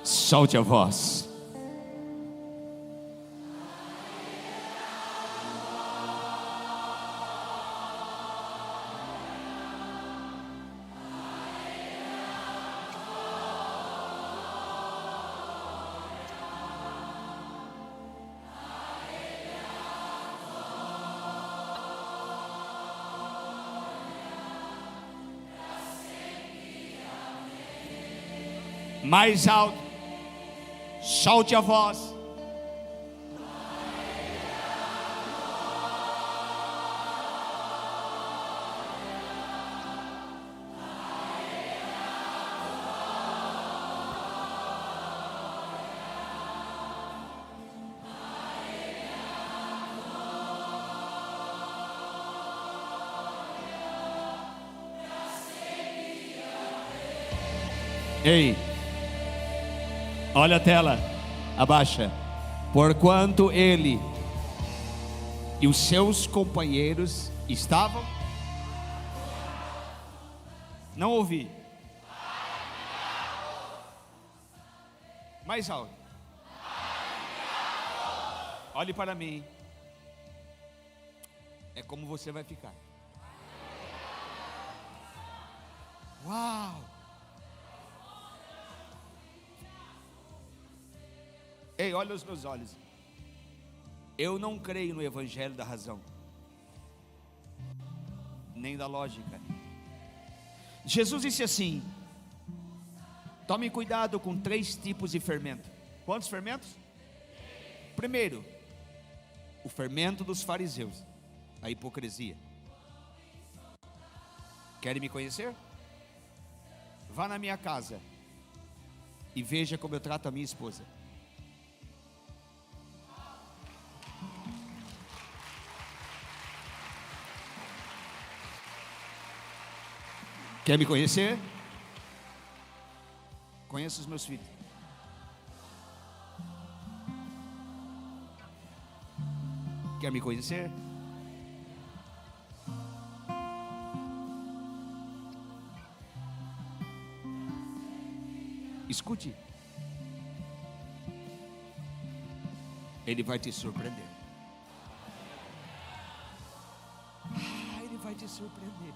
Solte a voz. Mais alto. Solte a voz. Ei, olha a tela, abaixa. Porquanto ele e os seus companheiros estavam. Não ouvi. Mais alto. Olhe para mim. É como você vai ficar. Uau! Ei, olha os meus olhos. Eu não creio no evangelho da razão, nem da lógica. Jesus disse assim: tome cuidado com 3 tipos de fermento. Quantos fermentos? Primeiro, o fermento dos fariseus, a hipocrisia. Querem me conhecer? Vá na minha casa e veja como eu trato a minha esposa. Quer me conhecer? Conheça os meus filhos. Quer me conhecer? Escute. Ele vai te surpreender. Ele vai te surpreender.